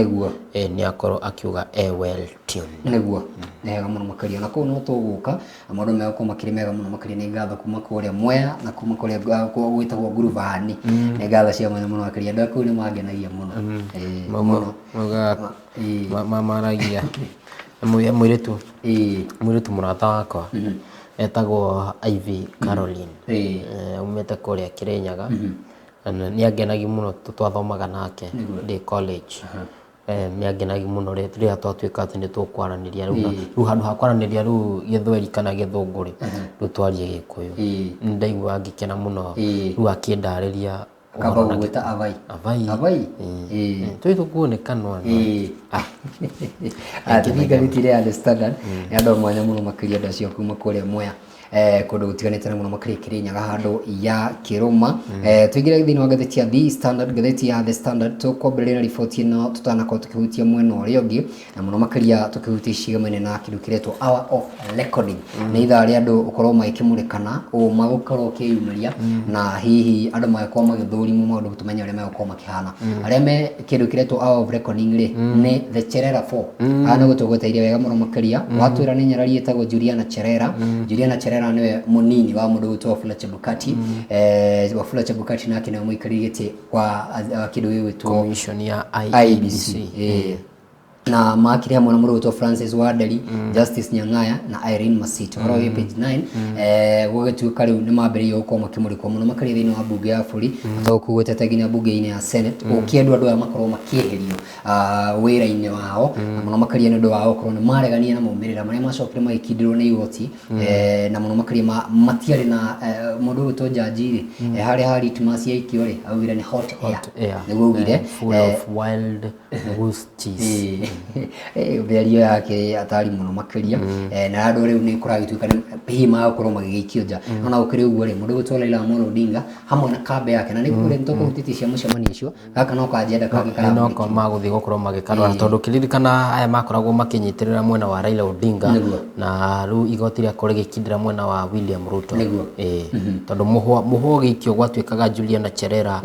nĩ akorwo akiuga well tuned nĩguo nĩega mũno makĩria na kũu no tũgũka maũndũ megũkorwo makĩrĩ mega mũno makĩria nĩ ngatho kuma kũrĩa Mwea na kuma kũrĩa gwĩtagwo Nguruvani nĩ ngatho cia mwanya mũno makĩria andũ akũu nĩ mangenagia mũno mamaragia mũirĩtu mũrata wakwa etagwo Ivy Caroline umĩte kũrĩa Kirinyaga nĩ angenagia mũno twathomaga nake ndĩ college nĩ angenagia mũno rĩrĩa twatuĩka atĩ nĩ tũkwaranĩria rĩu handũ ha kwaranĩria rĩu Gĩthweri kana Gĩthũngũ rĩu twarie Gĩkũyũ nĩ ndaigua ngĩkena mũno rĩu akĩndarĩria kaba gwĩta avai tũi tũkuonekanwa atĩthinganĩtire ya The Standard nĩ andũ mwanya mũno makĩria andũ acio kuma kũrĩa Mwea kũndũ gũtiganĩte mũno makĩria Kirinyaga handũ ya Kĩrũma tũingĩre thĩinĩ wa ngathĩti ya The Standard ngathĩti ya The Standard tũkwambĩrĩria riboti ĩno tũtanakorwo tũkĩhutia mwena ũrĩa ũngĩ na mũno makĩria tũkĩhutia icigamene na kĩndũ kĩretwo hour of recording nĩ ithaa rĩa andũ gũkorwo magĩkĩmũrĩkana ũma gũkorwo ũkĩyumĩria na hihi andũ magĩkorwo magĩthũrimwo maũndũ tũmenye ũrĩa megũkorwo makĩhana arĩa me kĩndũ kĩretwo hour of recording rĩ nĩ The Cherera 4 nĩ gũtũgũteithia wega mũno makĩria watwĩra nĩ nyarari ĩtagwo Juliana Cherera niwe munini wa mũndũ wĩtwo Wafula Chebukati Wafula Chebukati nake nĩwe mũikarĩri gĩtĩ kwa kĩndũ gĩgwĩtwo commission ya IEBC na makiri hamwe na mũndũ wĩtwo Francis Waderi Justice Nyang'aya na Irene Masito horo ĩ page 9 gũgĩtuĩka rĩu nĩ mambĩrĩirie gũkorwo makĩmũrĩkwo mũno makĩria thĩinĩ wa bunge ya bũrũri tũkũgwetete nginya bunge-inĩ ya Senate ũkĩendwo andũ aya makorwo makĩeherio wĩra-inĩ wao na mũno makĩria nĩ ũndũ wa gũkorwo nĩ maregania na maumĩrĩra marĩa macokire magĩkindĩrwo nĩ igoti na mũno makĩria matiarĩ na mũndũ wĩtwo njanji rĩ harĩa ha litmus yaikio rĩ augire nĩ hot air nĩguo augire full of wild gooses mĩario yake atari mũno makĩria na andũ rĩu nĩ kũragĩtuĩka hihi magakorwo magĩgĩikio nja no na ũkĩrĩ ũguo rĩ mũndũ gũtwara Raila Amolo Odinga hamwe na kambe yake na nĩ kũrĩ tũkũrutĩtie cia mũcemanio ũcio gaka no kanjenda kangĩkara no ko magũthiĩ gũkorwo magĩkarora tondũ kĩririkana aya makoragwo makĩnyitĩrĩra mwena wa Raila Odinga na rĩu igoti rĩakorwo rĩgĩkindĩra mwena wa William Ruto tondũ mũhwa ũgĩikio gwatuĩkaga Juliana Cherera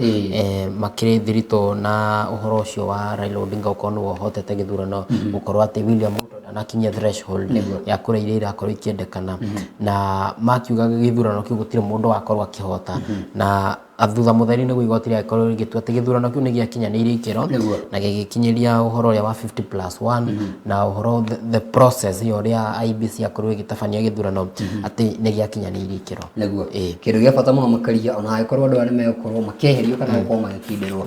makĩrĩ thirito na ũhoro ũcio wa Raila Odinga ũkorwo nĩwe ũhotete gĩthurano gũkorwo atĩ William Ruto ndanakinyia threshold ya kura iria irakorwo ikĩendekana na makiuga gĩthurano kĩu gũtirĩ mũndũ wakorwo akĩhota na athutha mũtheri nĩguo igoti rĩakorwo rĩgĩtua atĩ gĩthurano kĩu nĩ gĩakinyanĩirie ikĩro na gĩgĩkinyĩria ũhoro ũrĩa wa 50+1 na ũhoro the process iyo ũrĩa IEBC yakorwo ĩgĩtabania gĩthurano atĩ nĩ gĩakinyanĩirie ikĩro nĩguo kĩndũ gĩa bata mũno makĩria ona angĩkorwo andũ arĩa megũkorwo makĩeherio kana gũkorwo magĩkindĩrwo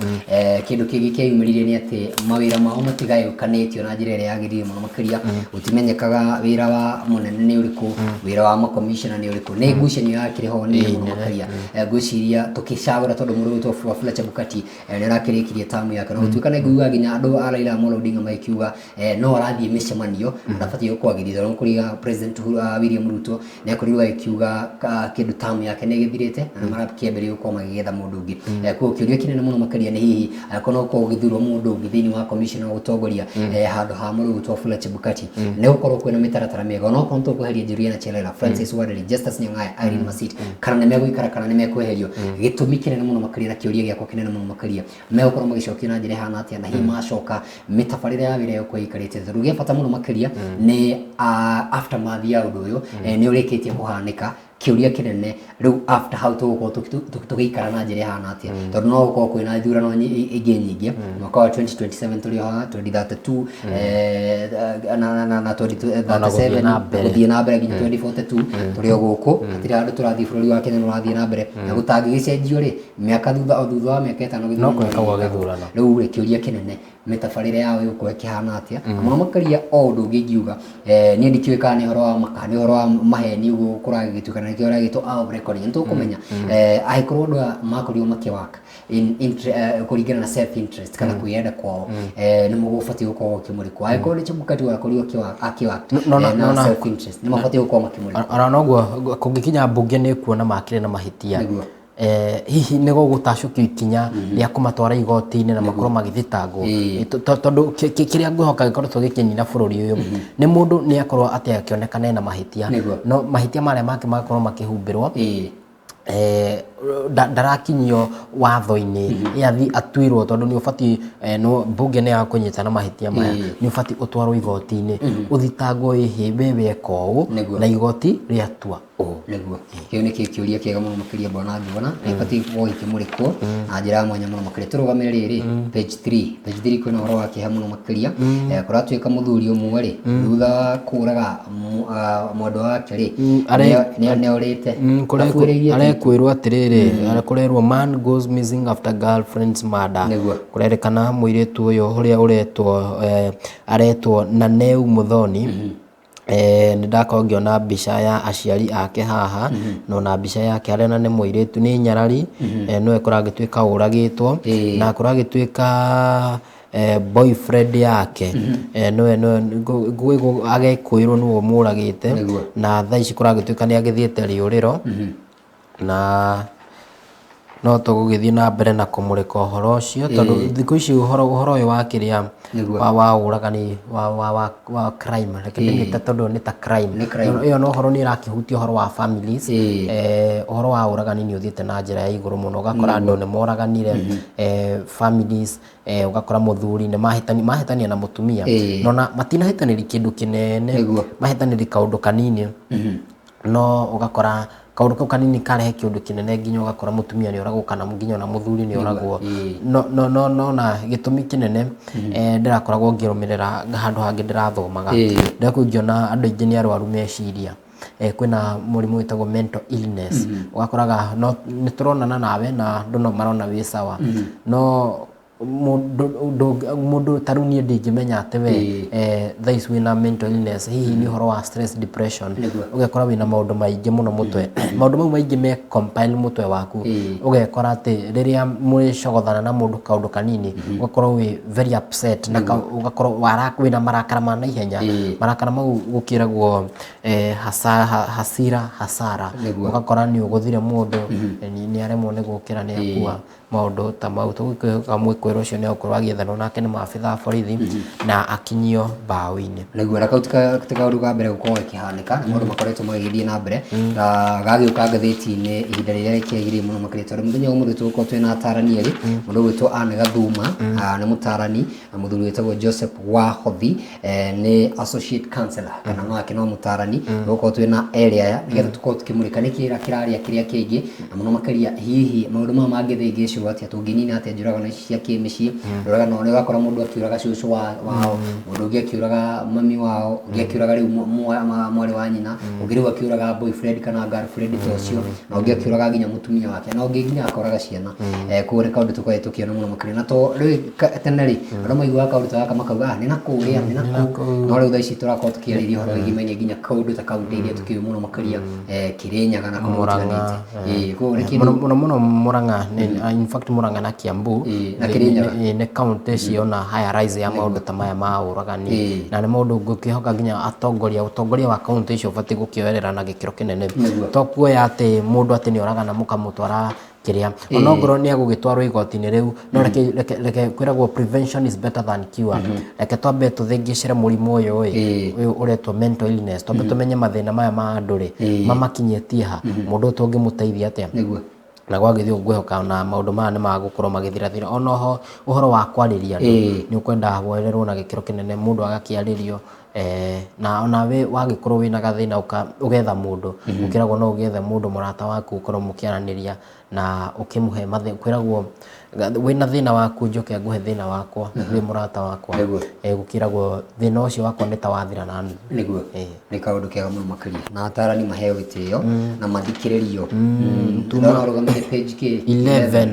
kĩndũ kĩngĩ kĩyumĩrire nĩ atĩ mawĩra mao matigayũkanĩtio na njĩra ĩrĩa yagĩrĩire mũno makĩria gũtimenyekaga wĩra wa mũnene nĩ ũrĩkũ wĩra wa makomishona nĩ ũrĩkũ nĩ ngucanio yakĩrĩ ho nĩ mũno makĩria ngwĩciria cagũra tondũ mũndũ wĩtwo Wafula Chebukati nĩ arakĩrĩkirie tamu yake no gũtuĩka nĩ nguga nginya andũ a Raila Amolo Odinga makiuga no arathiĩ mĩcemanio na batiĩ gũkwagĩrithia no kũriga president William Ruto nĩ akorirwo akiuga kĩndũ tamu yake nĩ gĩthirĩte na marakĩambĩrĩria gũkorwo magĩgetha mũndũ ũngĩ koguo kĩũria kĩnene mũno makĩria nĩ hihi no gũkorwo gũgĩthurwo mũndũ ũngĩ thĩinĩ wa commission wa gũtongoria handũ ha mũndũ wĩtwo Wafula Chebukati nĩ gũkorwo kwĩna mĩtaratara mĩega no konto kweheria Juliana Cherera Francis Waderi Justus Nyong'aya Irene Masit kana nĩ megũikara kana nĩ mekweherio gĩtũmi kĩnene mũno makĩria na kĩũria gĩakwa kĩnene mũno makĩria megũkorwo magĩcokio na njĩra ihana atĩa na hihi macoka mĩtabarĩre ya wĩra yao ĩikarĩte tondũ gĩa bata mũno makĩria nĩ aftermath ya ũndũ ũyũ nĩ ũrĩkĩtie kũhanĩka kĩũria kĩnene rĩu after how tũgũkorwo tũgĩikara na njĩra ihana atĩa tondũ no gũkorwo kwĩna ithurano ingĩ nyingĩ mwaka wa 2027 tũrĩ haha 2032 na 2037 gũthiĩ na mbere nginya 2042 tũrĩ o gũkũ hatirĩ handũ tũrathiĩ bũrũri wa Kenya ũrathiĩ na mbere na gũtangĩgĩcenjio rĩ mĩaka thutha wa mĩaka ĩtano gĩthurano rĩu rĩ kĩũria kĩnene mĩtabarĩre yao ĩgũkorwo ĩkĩhana atĩa mũno makĩria o ũndũ ũngĩ ingiuga niĩ ndikĩũĩ kana nĩ ũhoro wa maheni ũguo kũragĩtuĩka na nĩkĩo ũragĩtwo out record nĩ tũkũmenya angĩkorwo andũ makorirwo makĩwaka kũringana na self interest kana kwĩyenda kwao nĩ mũgũbatiĩ gũkorwo ũkĩmũrĩkwo angĩkorwo nĩ Chebukati wakorirwo akĩwaka na self interest nĩ mabatiĩ gũkorwo makĩmũrĩkwo ona noguo kũngĩkinya mbunge nĩ kuona makĩrĩ na mahĩtia hihi nĩ gũgũtacũkio ikinya rĩa kũmatwara igoti-inĩ na makorwo magĩthitangwo tondũ kĩrĩa ngwĩhoka gĩkorwo tũgĩkĩnina bũrũri ũyũ nĩ mũndũ nĩ akorwo atĩ akĩonekana ena mahĩtia no mahĩtia marĩa make magakorwo makĩhumbĩrwo ndarakinyio watho-inĩ yathi atuirwo tondũ nĩ ũbatiĩ mbunge nĩ ya kũnyitana mahĩtia maya nĩ ũbatiĩ ũtwarwo igoti-inĩ ũthitangwo ĩhĩ weka ũũ na igoti rĩatua nĩguo kĩu nĩ kĩũria kĩega mũno makĩria mbona ngĩbona nĩ batiĩ gũkorwo ikĩmũrĩkwo na njĩra ya mwanya mũno makĩria tũrũgamĩre rĩrĩ page 3 kwĩna ũhoro wa kĩeha mũno makĩria kũratuĩka mũthuri ũmwe rĩ thutha wa kũraga mwendwa wake rĩ nĩ orĩte arekwĩrwo atĩrĩrĩ kũrerwo man goes missing after girlfriend's murder kũrerĩkana mũirĩtu ũyũ ũrĩa aretwo Naneu Muthoni nĩ ndakorwo ngĩona mbica ya aciari ake haha na mbica yake arĩa nĩ mũirĩtu nĩ nyarari nĩwe kũragĩtuĩka ũragĩtwo na kũragĩtuĩka boyfriend yake nĩwe agĩkwĩrwo nĩwe mũragĩte na thaa ici kũragĩtuĩka nĩ agĩthiĩte rĩũrĩro na no tũgũgĩthiĩ na mbere na kũmũrĩka ũhoro ũcio tondũ thikũ ici ũhoro ũyũ wa kĩrĩa wa ũragani wa crime reke ndĩmĩte tondũ nĩ ta crime ĩyo no ũhoro nĩ ĩrakĩhutia ũhoro wa families ũhoro wa ũragani nĩ ũthiĩte na njĩra ya igũrũ mũno ũgakora andũ nĩ moraganire families ũgakora mũthuri nĩ mahĩtania na mũtumia no matinahĩtanĩri kĩndũ kĩnene mahĩtanĩri kaũndũ kanini no ũgakora kaũndũ kau kanini karehe kĩũndũ kĩnene nginya ũgakora mũtumia nĩ oragwo kana nginya ona mũthuri nĩ oragwo no na gĩtũmi kĩnene ndĩrakoragwo ngĩrũmĩrĩra handũ hangĩ ndĩrathomaga ndĩrakorwo ngĩona andũ aingĩ nĩ arwaru meciria kwĩna mũrimũ wĩtagwo mental illness ũgakoraga nĩ tũronana nawe na andũ no marona wĩ sawa no mundu taruni ndingimenya ati we thais wina mental illness hihi ni horo wa stress depression ugekora wina maundu maingi muno mutwe maundu mau maingi me compile mutwe waku ugekora ati riria muricogothana na mundu kaundu kanini ugekora we very upset na ugekora wina marakara ma na ihenya marakara mau gukiragwo hasara ugekora ni uguthire mundu ni aremwo ni gukira ni akua maundu ta mau tugikwira mwikiro ucio ni ukorwo agithanwo nake ni maabitha borithi na akinyio mbaũ-inĩ niguo na kautika kaundu ka mbere gukorwo ikihanika na maundu makoretwo magithie na mbere na gagiuka ngathĩti-inĩ ihinda rĩrĩa rĩkĩagĩrĩire mũno makĩria tondũ mũthenya ũmwe tũgũkorwo twĩna atarani erĩ mũndũ gwĩtwo Anne Gathuma nĩ mũtarani na mũthuri wĩtagwo Joseph Wahothi nĩ associate counselor kana nake no mũtarani tũgũkorwo twĩna erĩ aya nĩgetha tũkorwo tukĩmũrĩka nĩ kĩrĩa kĩngĩ na mũno makĩria hihi maũndũ maya mangĩthĩngĩcwo atĩa tũngĩnina atĩa njũragano ici cia kĩmĩciĩ rũragano nĩ ũgakora mũndũ akiũraga cũcũ wao mũndũ ũngĩ akiũraga mami wao ũngĩ akiũraga rĩu mwarĩ wa nyina ũngĩ rĩu akiũraga boyfriend kana girlfriend ta ũcio na ũngĩ akiũraga nginya mũtumia wake na ũngĩ nginya akoraga ciana koguo nĩ kaũndũ tũkoragwo tũkĩona mũno makĩria na to rĩu tene rĩ andũ maiguaga kaũndũ ta gaka makauga nĩ nakũrĩa nĩ nakũu no rĩu thaa ici tũrakorwo tũkĩarĩria ũhoro wĩgiĩ menye nginya kaũndũ ta kaũntĩ iria tũkĩũĩ mũno makĩria Kĩrĩnyaga na Murang'a mũno Murang'a in fact Murang'a na Kiambu nĩ kaunti ciona higher rise ya maũndũ ta maya ma ũragani na nĩ maũndũ ngũkĩhoka nginya ũtongoria wa kaunti icio ũbatiĩ gũkĩoerera na gĩkĩro kĩnene to kuoya atĩ mũndũ atĩ nĩ oragana mũkamũtwara kiria onongoro ni agugitwarwo igoti-inĩ rĩu no reke kwĩragwo prevention is better than cure reke twambe tũthĩngĩcĩre mũrimũ ũyũ ũretwo mental illness twambe tũmenye mathĩna maya ma andũ rĩ mamakinyĩtie ha mũndũ tũngĩmũteithia atĩa na gwagĩthĩ ũngĩhoka na maũndũ maya nĩ magũkorwo magĩthirathira onoho ũhoro wa kwarĩria nĩ ũkwenda woererwo na gĩkĩro kĩnene mũndũ agakĩarĩrio na onawe wagĩkorwo wĩna gathĩna ũgetha mũndũ ũkĩragwo no ũgethe mũndũ mũrata waku ũkorwo mũkĩaranĩria na ũkĩmũhe kwĩragwo wĩna thĩna waku njoke nguhe thĩna wakwa wĩ mũrata wakwa gũkĩragwo thĩna ũcio wakwa nĩ ta wathira na nĩguo nĩ kaũndũ kega mũno makĩria na atarani maheo gĩtĩo na mathikĩrĩrio tũrarũgamĩrĩra page 11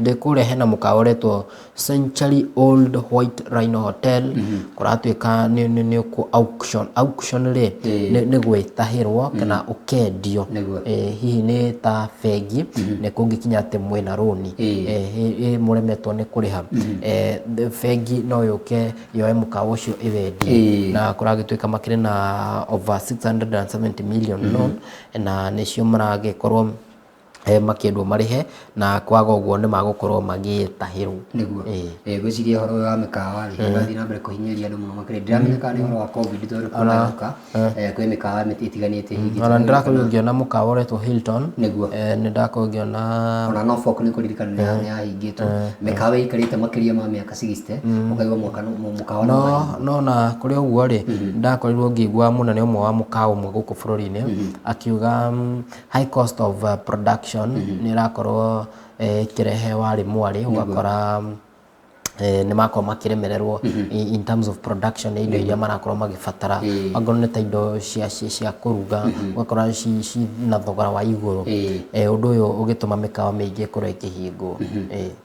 ndĩkũrĩa hena mũkawa ũretwo Century Old White Rhino Hotel kũratuĩka nĩ auction rĩ nĩ gwĩtahĩrwo kana ũkendio hihi nĩ ta bengi nĩ kũngĩkinya atĩ mwĩna rũni mũremetwo nĩ kũrĩha bengi no yũke yoe mũkawa ũcio ĩwendie na kũragĩtuĩka makĩrĩ na over 670 million loan na nĩcio maragĩkorwo makĩendwo marĩhe na kwaga ũguo nĩ magũkorwo magĩtahĩrwo nĩguo gwĩciria ũhoro wa mĩkawa nĩgathiĩ na mbere kũhinyĩrĩria andũ mũno makĩria ndiramenya kana nĩ ũhoro wa covid tondũ kũragũka kwĩ mĩkawa ĩtiganĩte hingĩte ona ndĩrakorwo ngĩona mũkawa ũretwo Hilton nĩguo nĩndakorwo ngĩona ona Norfolk nĩ kũririkana nĩ yahingĩtwo mĩkawa ĩikarĩte makĩria ma mĩaka 60 ũkaigua mũkawa no na kũrĩ ũguo rĩ ndakorirwo ngĩigua mũnene ũmwe wa mũkawa ũmwe gũkũ bũrũri-inĩ akiuga high cost of production nĩ rakorwo kĩrehe warĩ mwarĩ ũgakora nĩ makorwo makĩremererwo in terms of production indo iria marakorwo magĩbatara angorwo nĩ ta indo cia kũruga ũgakora na thogora wa igũrũ ũndũ ũyũ ũgĩtũma mĩkawa mĩingĩ ĩkorwo ĩkĩhingwo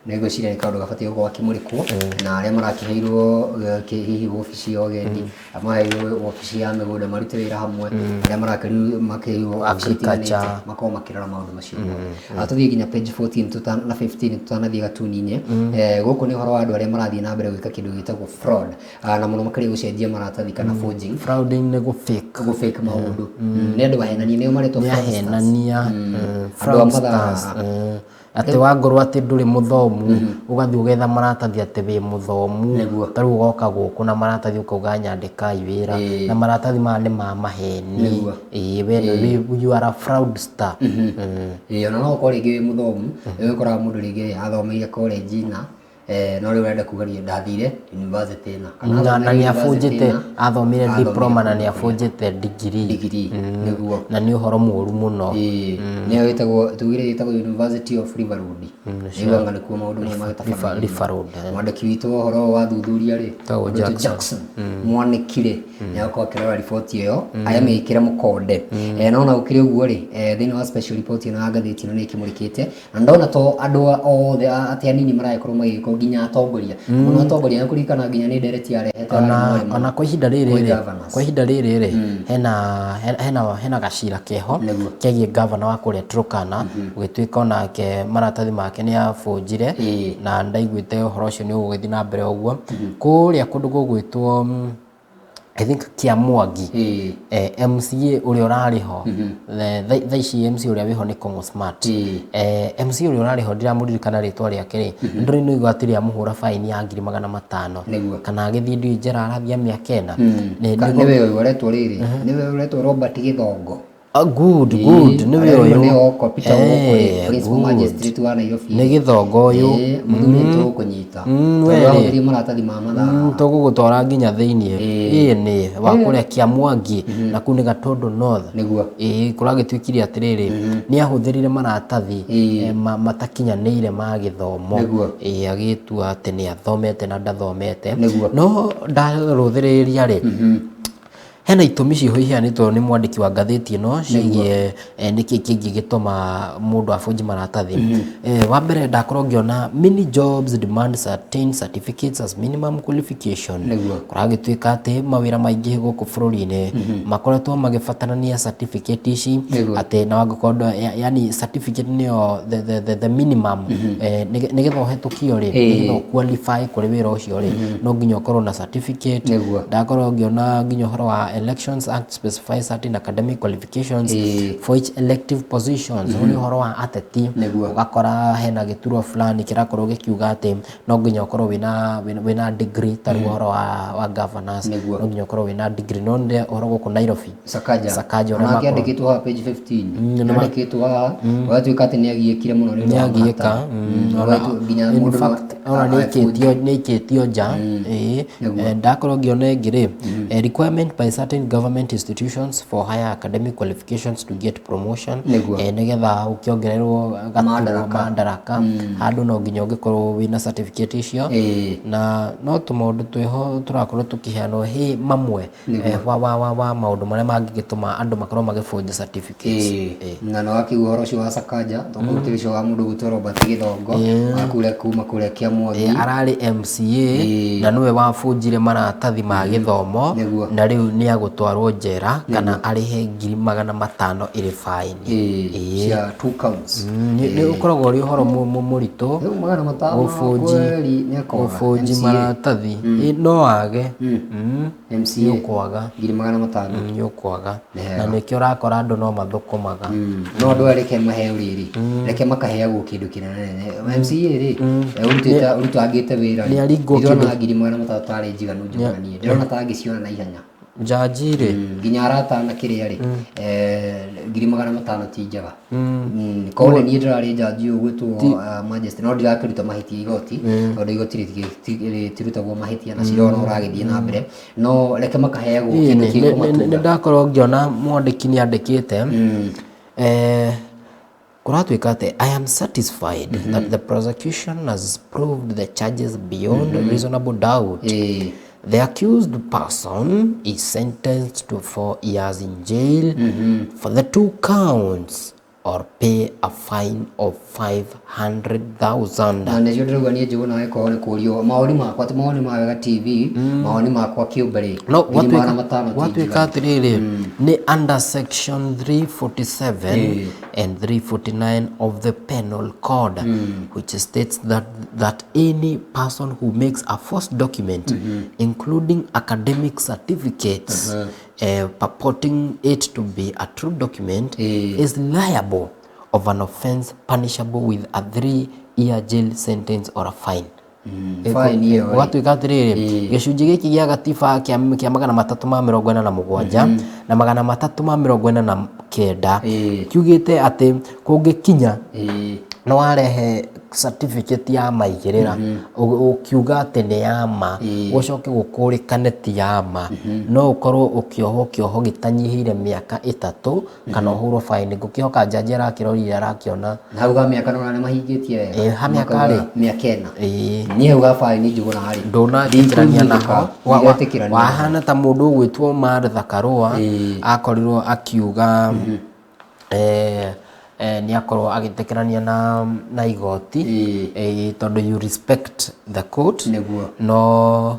nĩngwĩciria nĩ kaũndũ gabatiĩ gũkorwo gakĩmũrĩkwo na arĩa marakĩheirwo hihi wobici ya ũgendi maheirwo wobici ya mĩgũnda marute wĩra hamwe arĩa makĩheirwo agriculture makorwo makĩrora maũndũ macio tũthiĩ nginya page 14 na 15 tũtanathiĩ gatuni-inĩ gũkũ nĩ ũhoro wa andũ arĩa marathiĩ na mbere gwĩka kĩndũ gĩtagwo fraud na mũno makĩria gũcenjia maratathi kana forging frauding nĩ gũ-fake maũndũ nĩ andũ ahenania nĩo maretwo fraudsters atĩ wangorwo atĩ ndũrĩ mũthomu ũgathiĩ ũgetha maratathi atĩ wĩ mũthomu tarĩu ũgoka gũkũ na maratathi ũkauga nyandĩkai wĩra na maratathi maya nĩ ma maheni you are a fraudster ona no ũkorwo rĩngĩ wĩ mũthomu ũkoraga mũndũ rĩngĩ athomeire college na no rĩu ũrenda kuga ndathire university na nĩ abunjĩte athomire diploma na nĩ abunjĩte degree nĩguo na nĩ ũhoro mũũru mũno nĩyo tugire ĩtagwo University of River Road nĩguo ngana kuo maũndũ maya magĩtabania mwandĩki witũ ũhoro wa thuthuria rĩ Jackson mwanĩkire nĩ akorwo akĩrora riboti ĩyo aya mĩkĩre mũkonde no na ũkĩrĩ ũguo rĩ thĩinĩ wa special report ĩno ya ngathĩti ĩno nĩ ĩkĩmũrĩkĩte na ndona to andũ othe atĩ anini maragĩkorwo magĩgĩka nginya atongoria ona atongoria kurikana nginya ni ndereti arehete ona kwa ihinda rĩrĩ hena gacira keho kegie governor wa kuria Turkana gwituika onake maratathi make ni abunjire na ndaiguite uhoro ucio ni ugũgĩthiĩ na mbere ũguo kuria kundu gũgwĩtwo I think Kiamwangi MCA uria urariho tha ici MC uria wiho ni Kongo Smart MC uria urariho ndiramuririkana ritwa riake ri nduri no igwatiria muhura faini ya 500,000 kana agithii ndio njera arathia miaka 4 niwe uretwo riri niwe uretwo Robert Githongo good niwe uyu principal magistrate wa Nairobi ni Githongo uyu muthuri tu kunyita wewe maratathi ma mathaa tugugutwara nginya thiini ni wa kuria Kiamwangi na kuni Gatundu North niguo kuragitwikire atiriri ni ahuthirire maratathi matakinyanire ma githomo agitua ati ni athomete na ndathomete no ndaruthiriria ri hena itumi ciho ihianitwo ni mwandiki wa ngathĩti ĩno ciĩgiĩ nĩkĩ kĩngĩ gĩtũma mũndũ abunji maratathi wa mbere ndakorwo ngĩona many jobs demand certain certificates as minimum qualification kuragĩtuĩka atĩ mawĩra maingĩ gũkũ bũrũri-inĩ makoretwo magĩbatarania certificate ici atĩ na wangĩkorwo yani certificate nĩyo the minimum nĩgetha ũhetũkio rĩ nĩgetha qualify kũrĩ wĩra ũcio rĩ no nginya ũkorwo na certificate ndakorwo ngĩona nginya ũhoro wa Elections Act specifies certain academic qualifications for each elective positions uri horo wa ateti ugakora hena gĩturwa fulani kirakorwo gĩkiuga atĩ no nginya ũkorwo wina degree ta horo wa governors no nginya ũkorwo wina degree no nde horo gũkũ Nairobi Sakaja ona kĩandĩkĩtwo ha page 15 nĩandĩkĩtwo ha watuĩka atĩ nĩagiĩkire mũno nĩ nĩagiĩka nginya mũndũ ona nĩikĩtio nja ndakorwo ngĩona ĩngĩ requirement by certain government institutions for higher academic qualifications to get promotion nigetha ukiongererwo madaraka handu no nginya ungikorwo wina certificate icio na no tumaundu tweho turakorwo tukiheanwo hi mamwe wa maundu maria mangigituma andu makorwo magibunja certificates na no akiuga horo ucio wa Sakaja tokurutira ucio wa mundu gutwo Robert Githongo akure kuma kuria Kiamwangi arari MCA na niwe wabunjire maratathi ma githomo na riu ni agutwarwo njera kana arihe 500,000 iri fine cia 2 counts ni ukoragwo uri horo murito ufunji maratathi no age MCA ukwaga 500,000 ukwaga na nikio rakora andu no mathukumaga no andu areke maheo riri reke makaheagwo kindu kinene MCA ri urutangite wira ni aringo kindu 500,000 tari njiganu njuganie ndirona tangiciona na ihenya jaji ri nginya aratana kiria ri 500,000 ti njega kone ni ndirari jaji ugwitwo magistrate no ndirakiruta mahitia igoti tondu igoti tirutagwo mahitia na cirona uragithie na mbere no reke makaheagwo kindu kikumatunda ndakorwo ngiona mwandiki ni andikite kuratuika ati I am satisfied that the prosecution has proved the charges beyond reasonable doubt. The accused person is sentenced to 4 years in jail for the 2 counts or pay a fine of 500,000. Na ndio ndio ni jibu na eko ni kurio maoni makwa ti maoni mawega TV maoni makwa kiumbere no watu ikatiriri ni under section 347 and 349 of the penal code which states that any person who makes a false document including academic certificates purporting it to be a true document is liable of an offense punishable with a 3-year jail sentence or a fine. Watu ikatiriri gicunji giki gia gatiba kia 347 na 349 kiugite ati kungikinya no warehe certificate ya maigirira ukiuga ati ni yama ucoke gukurikane ti yama no ukorwo ukioho gitanyihire miaka 3 kana uhurwo fine gukihoka jaji arakirorire arakiona nauga miaka no mahingitie ha miaka ri miaka 4 ni uga fine njuguna hari ndona njikirania naho wahana ta mundu gwitwo Martha Karua akorirwo akiuga ni akorwo agitekirania na igoti tondu you respect the court no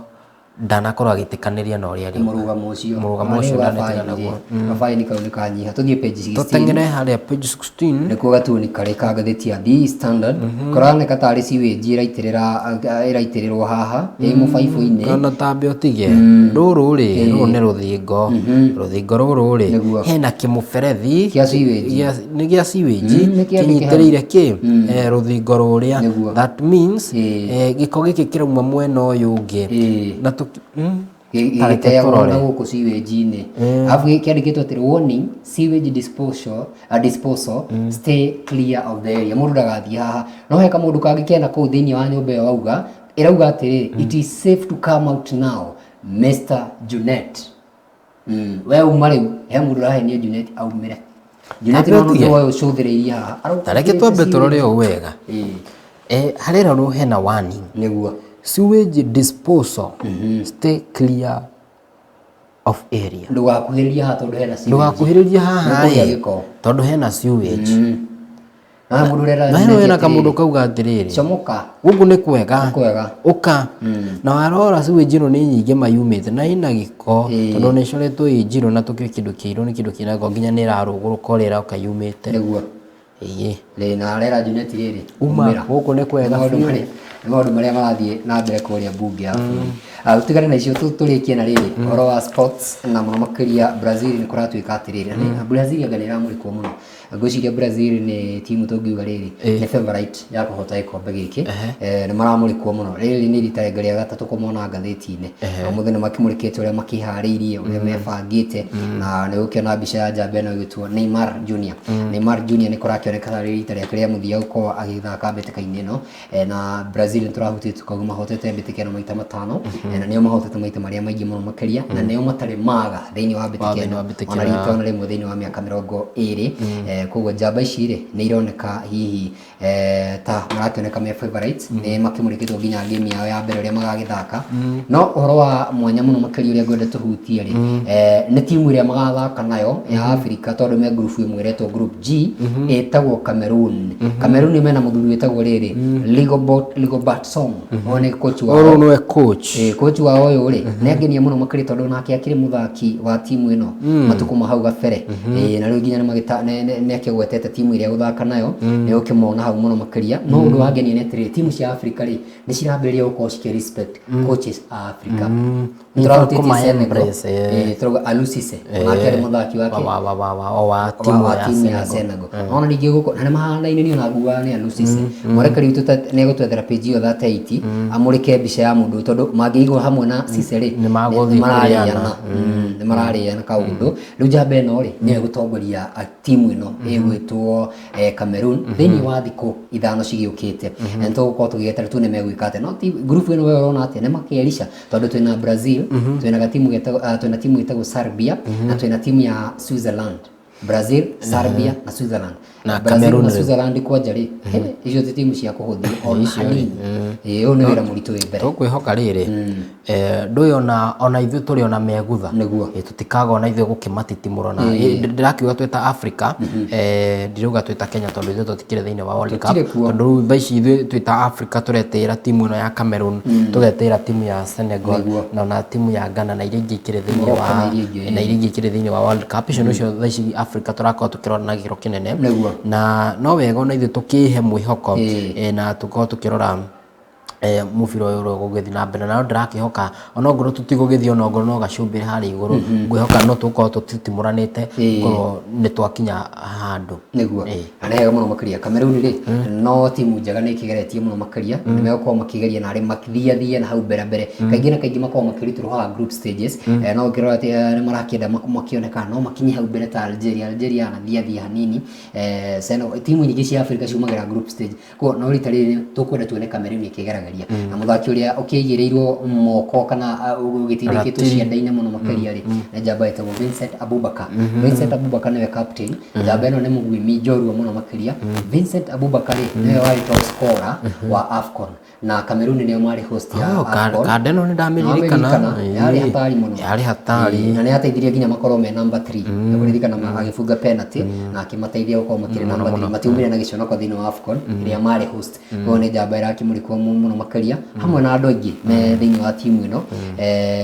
ndanakorwo agitikaniria na uria murugamo ucio ndanetĩkania naguo mabaini kau nikanyiha tuthie page 16 tutengere haria page 16 nikuo gatuni kare ka ngathĩti ya The Standard koraneka tarĩ siwage ĩraitĩrĩrwo haha mũbaibũ-inĩ kana tambe ũtige rũrũ nĩ rũthingo rũrũ hena kĩmũberethi nĩ gĩa siwage kĩnyitĩrĩire rũthingo rũrĩa that means gĩko gĩkĩ kĩrauma mwena ũyũ ũngĩ na gĩteagwo na gũkũ siwage-inĩ alafu kĩandĩkĩtwo atĩrĩ warning sewage disposal stay clear of the area mũndũ ndagathiĩ haha no heka mũndũ kangĩ kena kũu thĩinĩ wa nyũmba ĩyo wauga ĩrauga atĩrĩ it is safe to come out now Mr. Junet we uma rĩu he mũndũ ũrahenio Junet aumĩre Junet no nĩwe ũcũthĩrĩirie haha tareke twambe tũrore ũũ wega harĩa rũrũ hena warning nĩguo sewage disposal stay clear of area ndugakuhĩrĩria haha tondu hena sewage ndugakuhĩrĩria haha tondu hena sewage na mũndũ rera na hena kamũndũ kauga atĩrĩrĩ comoka gũkũ nĩ kwega ũka na warora sewage ĩno nĩ nyingĩ mayumĩte na ina gĩko tondu nĩ coretwo ĩ njirũ na tũkĩo kĩndũ kĩirũ nĩ kĩndũ kĩna ngo nginya nĩ ĩrarũgũrũka ũrĩa ũkayumĩte nĩguo na rera Junet rĩrĩ uma gũkũ nĩ kwega maũndũ marĩa marathiĩ na mbere kũrĩa bunge ya bũrũri tũtigane na icio tũrĩkie na rĩrĩ ũhoro wa sports na mũno makĩria Brazil nĩ kũratuĩka atĩrĩrĩ Brazil anga nĩ ĩramũrĩkwo mũno ngwĩciria Brazil nĩ timu tũngiuga rĩrĩ nĩ favorite ya kũhota gĩkombe gĩkĩ nĩ maramũrĩkwo mũno rĩrĩ nĩ rita rĩa gatatũ kũmona ngathĩti-inĩ ũmũthĩ nĩ makĩmũrĩkĩte ũrĩa makĩharĩirie ũrĩa mebangĩte na nĩ gũkĩona mbica ya njamba ĩno ĩgĩtwo Neymar Junior nĩ kũrakĩoneka rĩrĩ rita rĩake rĩa mũthia gũkorwo agĩthaka mbĩtĩka-inĩ ĩno na Brazil nĩ tũrahutĩte tukauga mahotete mbĩtĩka ĩno maita matano na nĩo mahotete maita marĩa maingĩ mũno makĩria na nĩo matarĩ maga thĩinĩ wa mbĩtĩka ĩno ona rĩtona rĩmwe thĩinĩ wa mĩaka 20 koguo njamba ici rĩ nĩ ironeka hihi ta marakĩoneka me favorites nĩ makĩmũrĩkĩtwo nginya game yao ya mbere ũrĩa magagĩthaka no ũhoro wa mwanya mũno makĩria ũrĩa ngwenda tũhutie rĩ nĩ timu ĩrĩa magathaka nayo ya Africa tondũ me group ĩmwe ĩretwo group G ĩtagwo Cameroon mena mũthuri wĩtagwo rĩrĩ Rigobert Song one coach wao coach wao ũyũ rĩ nĩ angenia mũno makĩria tondũ nake akĩrĩ mũthaki wa timu ĩno matukũ ma hau gabere na rĩu nginya nĩ akĩgwetete timu ĩrĩa gũthaka nayo nĩ ũkĩmona hau mũno makĩria no ũndũ wangenia nĩ atĩrĩrĩ timu cia Africa rĩ nĩ cirambĩrĩria gũkorwo cikĩ respect coaches a Africa tũrahutĩtie Senegal tũrauga Aliou Cisse nake arĩ mũthaki wake wa timu ya Senegal ona ningĩ gũkũ na nĩ mahanaine na nguaga nĩ Aliou Cisse mwarekari witũ nĩ egũtwethera page ĩyo 38 amũrĩke mbica ya mũndũ tondũ mangĩigwo hamwe na Cisse rĩ nĩ mararĩana kaũndũ rĩu njamba ĩno rĩ nĩ egũtongoria timu ĩno ĩgwĩtwo Cameroon thĩinĩ wa thikũ ithano cigĩũkĩte na tũgũkorwo tũgĩeterera tu nĩ megwĩka atĩa no group ĩno we ũrona atĩa nĩ makĩerisha tondũ twĩna Brazil twĩna timu ĩtagwo Serbia na twĩna timu ya Switzerland Brazil, Serbia na Switzerland na Cameroon na Switzerland kwanja rĩ icio ti timu cia kũhũthia ona hanini ũyũ nĩ wĩra mũritũ wĩ mbere tũkwĩhoka rĩrĩ ndũĩ ona ithuĩ tũrĩ ona megutha tũtikaga ona ithuĩ gũkĩmatitimũra na ndĩrakiuga twĩ ta Africa ndirauga twĩ ta Kenya tondũ ithuĩ tũtikĩrĩ thĩinĩ wa World Cup tondũ thaa ici ithuĩ twĩ ta Africa tũretĩĩra timu ĩno ya Cameroon tũgetĩĩra timu ya Senegal na ona timu ya Ghana na iria ingĩ ikĩrĩ thĩinĩ wa World Cup icio nĩcio thaa ici Africa tũrakorwo tũkĩrora na gĩkĩro kĩnene na no wega ona ithuĩ tũkĩhe mwĩhoko na tũkorwo tũkĩrora mũbira ũyũ ũgũgĩthiĩ na mbere na ndĩrakĩhoka ona ngoro tũtigũgĩthiĩ ona ngoro no gacumbĩre harĩa igũrũ ngwĩhoka no tũkorwo tũtitimũranĩte ngoro nĩ twakinya handũ nĩguo na nĩ hega mũno makĩria Cameroon rĩ no timu njega nĩ ĩkĩgeretie mũno makĩria nĩ megũkorwo makĩgeria na arĩ makĩthiathia na hau mbere kaingĩ na kaingĩ makorwo makĩrutĩrwo haha group stages no ngĩrora atĩ nĩ marakĩenda makĩoneka no makinye hau mbere ta Algeria na thiathia hanini timu nyingĩ cia Africa ciumagĩra group stage no rita rĩrĩ tũkwenda tuone Cameroon ĩkĩgeragĩra kĩaria na mũthaki ũrĩa ũkĩigĩrĩirwo moko kana ũgĩtindĩkĩtwo cianda-inĩ mũno makĩria rĩ nĩ njamba ĩtagwo Vincent Abubakar. Vincent Abubakar nĩwe captain, njamba ĩno nĩ mũguimi njorua mũno makĩria. Vincent Abubakar nĩwe warĩ top scorer wa AFCON na Cameroon nĩo marĩ host ya AFCON. Kandeno nĩ ndameririkana yarĩ hatari mũno, yarĩ hatari na nĩ ateithirie nginya makorwo me number 3 na kũririkana agĩbunga penalty na akĩmateithia gũkorwo makĩrĩ number 3 matiumire na gĩconoko thĩinĩ wa AFCON ĩrĩa marĩ host. Koguo nĩ njamba ĩrakĩmũrĩkwo mũno makĩria hamwe na andũ aingĩ me thĩinĩ wa timu ĩno.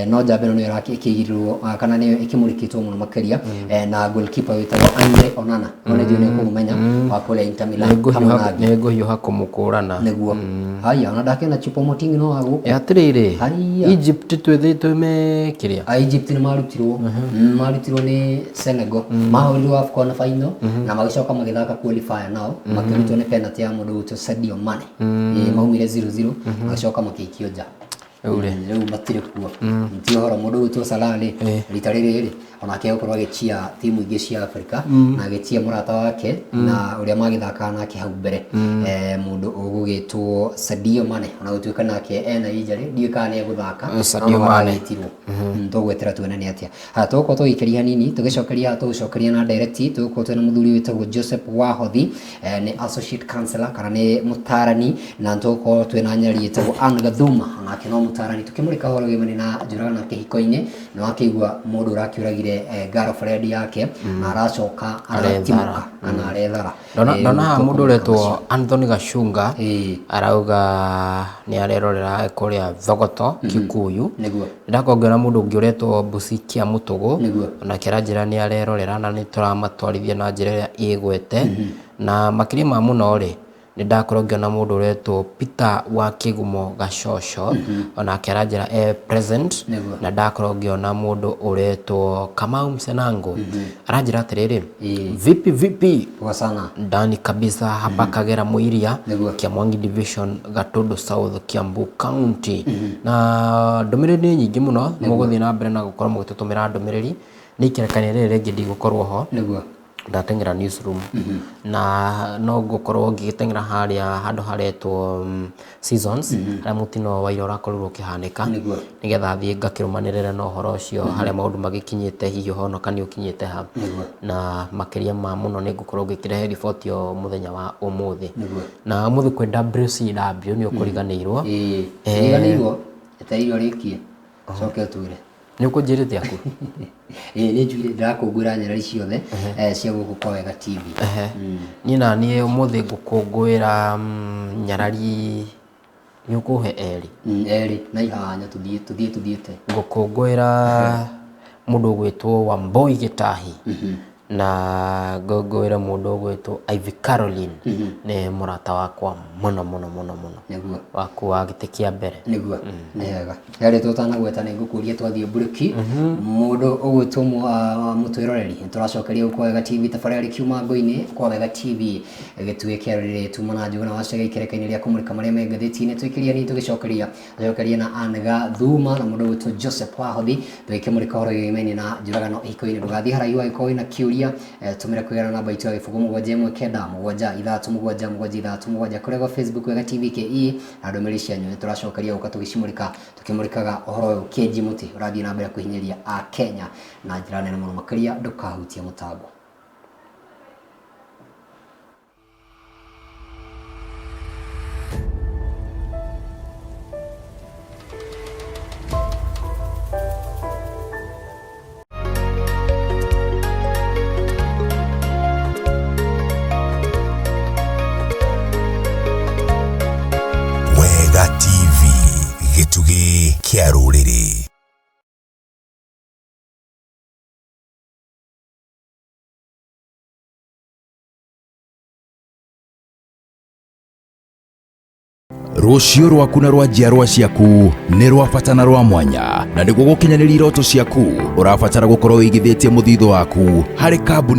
No njamba ĩno nĩyo ĩkĩigĩrĩrwo kana nĩyo ĩkĩmũrĩkĩtwo mũno makĩria na goalkeeper wĩtagwo Andre Onana. Ona ndio nĩ kũmũmenya wa kũrĩa Inter Milan nĩ ngũhiũha kũmũkũrana nĩguo. Haya ona ndakena Choupo-Moting no agũkũ atĩrĩrĩ Egypt twĩthĩtwo me kĩrĩa Egypt nĩ marutirwo nĩ Senegal mahũrirwo AFCON final na magĩcoka magĩthaka qualifier nao makĩrutwo nĩ penalty ya mũndũ wĩtwo Sadio Mane maumire 0-0 magĩcoka makĩikio nja. Rĩu matirĩ kuo ti ũhoro mũndũ wĩtwo Salah rita rĩrĩ onake gũkorwo agĩcia timu ingĩ cia Afrika na agĩtia mũrata wake na ũrĩa magĩthaka nake hau mbere mũndũ ũgũgĩtwo Sadio Mane ona gũtuĩka nake ena injury ndiũĩ kana nĩ egũthaka Sadio Mane tũgweterera tuone nĩ atĩa. Tũgũkorwo tũgĩikĩria hanini tũgĩcokeria na direct tũgũkorwo twĩna mũthuri wĩtagwo Joseph Wahothi nĩ associate councillor kana nĩ mũtarani na tũgũkorwo twĩna nyari wĩtagwo Anne Gathuma onake no mũtarani tukĩmũrĩka ũhoro wĩgiĩ na njũragano kĩhiko-inĩ na wakĩigua mũndũ ũrakĩũragire girlfriend yake na aracoka aratimuka kana arethara. Ndona mũndũ ũretwo Anthony Gachunga arauga nĩ arerorera kũrĩa Thogoto Kikuyu. Ndakongerera mũndũ ũngĩ ũretwo Busikia Mutugu onake aranjĩra nĩ arerorera na nĩ tũramatwarithia na njĩra ĩrĩa ĩgwete na makĩria ma mũno rĩ nĩ ndakorwo ngĩona mũndũ ũretwo Peter wa Kĩgumo Gacocho onake aranjĩra present na ndakorwo ngĩona mũndũ ũretwo Kamau Msenango aranjĩra atĩrĩrĩ vipi ndani kabisa hapa Kagera Muiria Kiamwangi Division Gatundu South Kiambu County na ndũmĩrĩri nyingĩ mũno mũgũthiĩ na mbere na gũkorwo mũgĩtũtũmĩra ndũmĩrĩri nĩ ikĩrekania rĩrĩ rĩngĩ ndigũkorwo ho ndatengera newsroom na no ngũkorwo ngĩgĩtengera harĩa handũ haretwo Seasons harĩa mũtino wa ira ũrakorirwo ũkĩhanĩka nĩgetha thiĩ ngakĩrũmanĩrĩra na ũhoro ũcio harĩa maũndũ magĩkinyĩte hihi ũhonoka nĩ ũkinyĩte ha na makĩria ma mũno nĩ ngũkorwo ngĩkĩrehe riboti yo mũthenya wa ũmũthĩ na ũmũthĩ kwĩ WCW nĩ ũkũriganĩirwo etereirwo rĩkie coke ũtũre nĩ ũkũnjĩrĩte aku nĩ njugire ndĩrakũngũĩra nyarari ciothe cia gũkũ kwa Wega TV. Niĩ na niĩ ũmũthĩ ngũkũngũĩra nyarari nĩ ũkũhe erĩ na ihanya tuthiĩte ngũkũngũĩra mũndũ ũgwĩtwo Wamboi Gĩtahi na ngũngũĩra mũndũ ũgwĩtwo Ivy Caroline nĩ mũrata wakwa mũno wakuwa gĩtĩ kĩa mbere nĩguo nĩ wega yarĩ tũtanagweta nĩ ngũkũria twathiĩ bureki mũndũ ũgwĩtwo mũtwĩroreri tũracokeria gũkũ Wega TV tabarĩra kiuma ngo-inĩ kwa Wega TV gĩtugĩ kĩa rĩrĩ tuma na Njũgũna wa Chege ikereka-inĩ rĩa kũmũrĩka marĩa me ngathĩti-inĩ twĩkĩria ni tũgĩcokeria na Anne Gathuma na mũndũ ũgwĩtwo Joseph Wahothi tũgĩkĩmũrĩka ũhoro wĩgiĩ na njũragano ihiko-inĩ ndũgathiĩ haraihu angĩkorwo wĩna kĩũria tumira kwĩgana namba itu ya gĩbũgũ 71973 kũrĩa Facebook Wega TV KE na ndũmĩrĩri cianyu tũracokeria gũka tũkĩmũrĩkaga ũhoro ũyũ kĩnji mũtĩ ũrathiĩ na mbere kũhinyĩria a Kenya na njĩra nene mũno makĩria ndũkahutie mũtambo. Wega TV gĩtugĩ kĩa rũrĩrĩ. Rũciũ rwaku na rwa njiarwa ciaku nĩ rwa bata na rwa mwanya na nĩguo gũkinyanĩria iroto ciaku ũrabatara gũkorwo wĩigithĩtie mũthithũ waku harĩ kambuni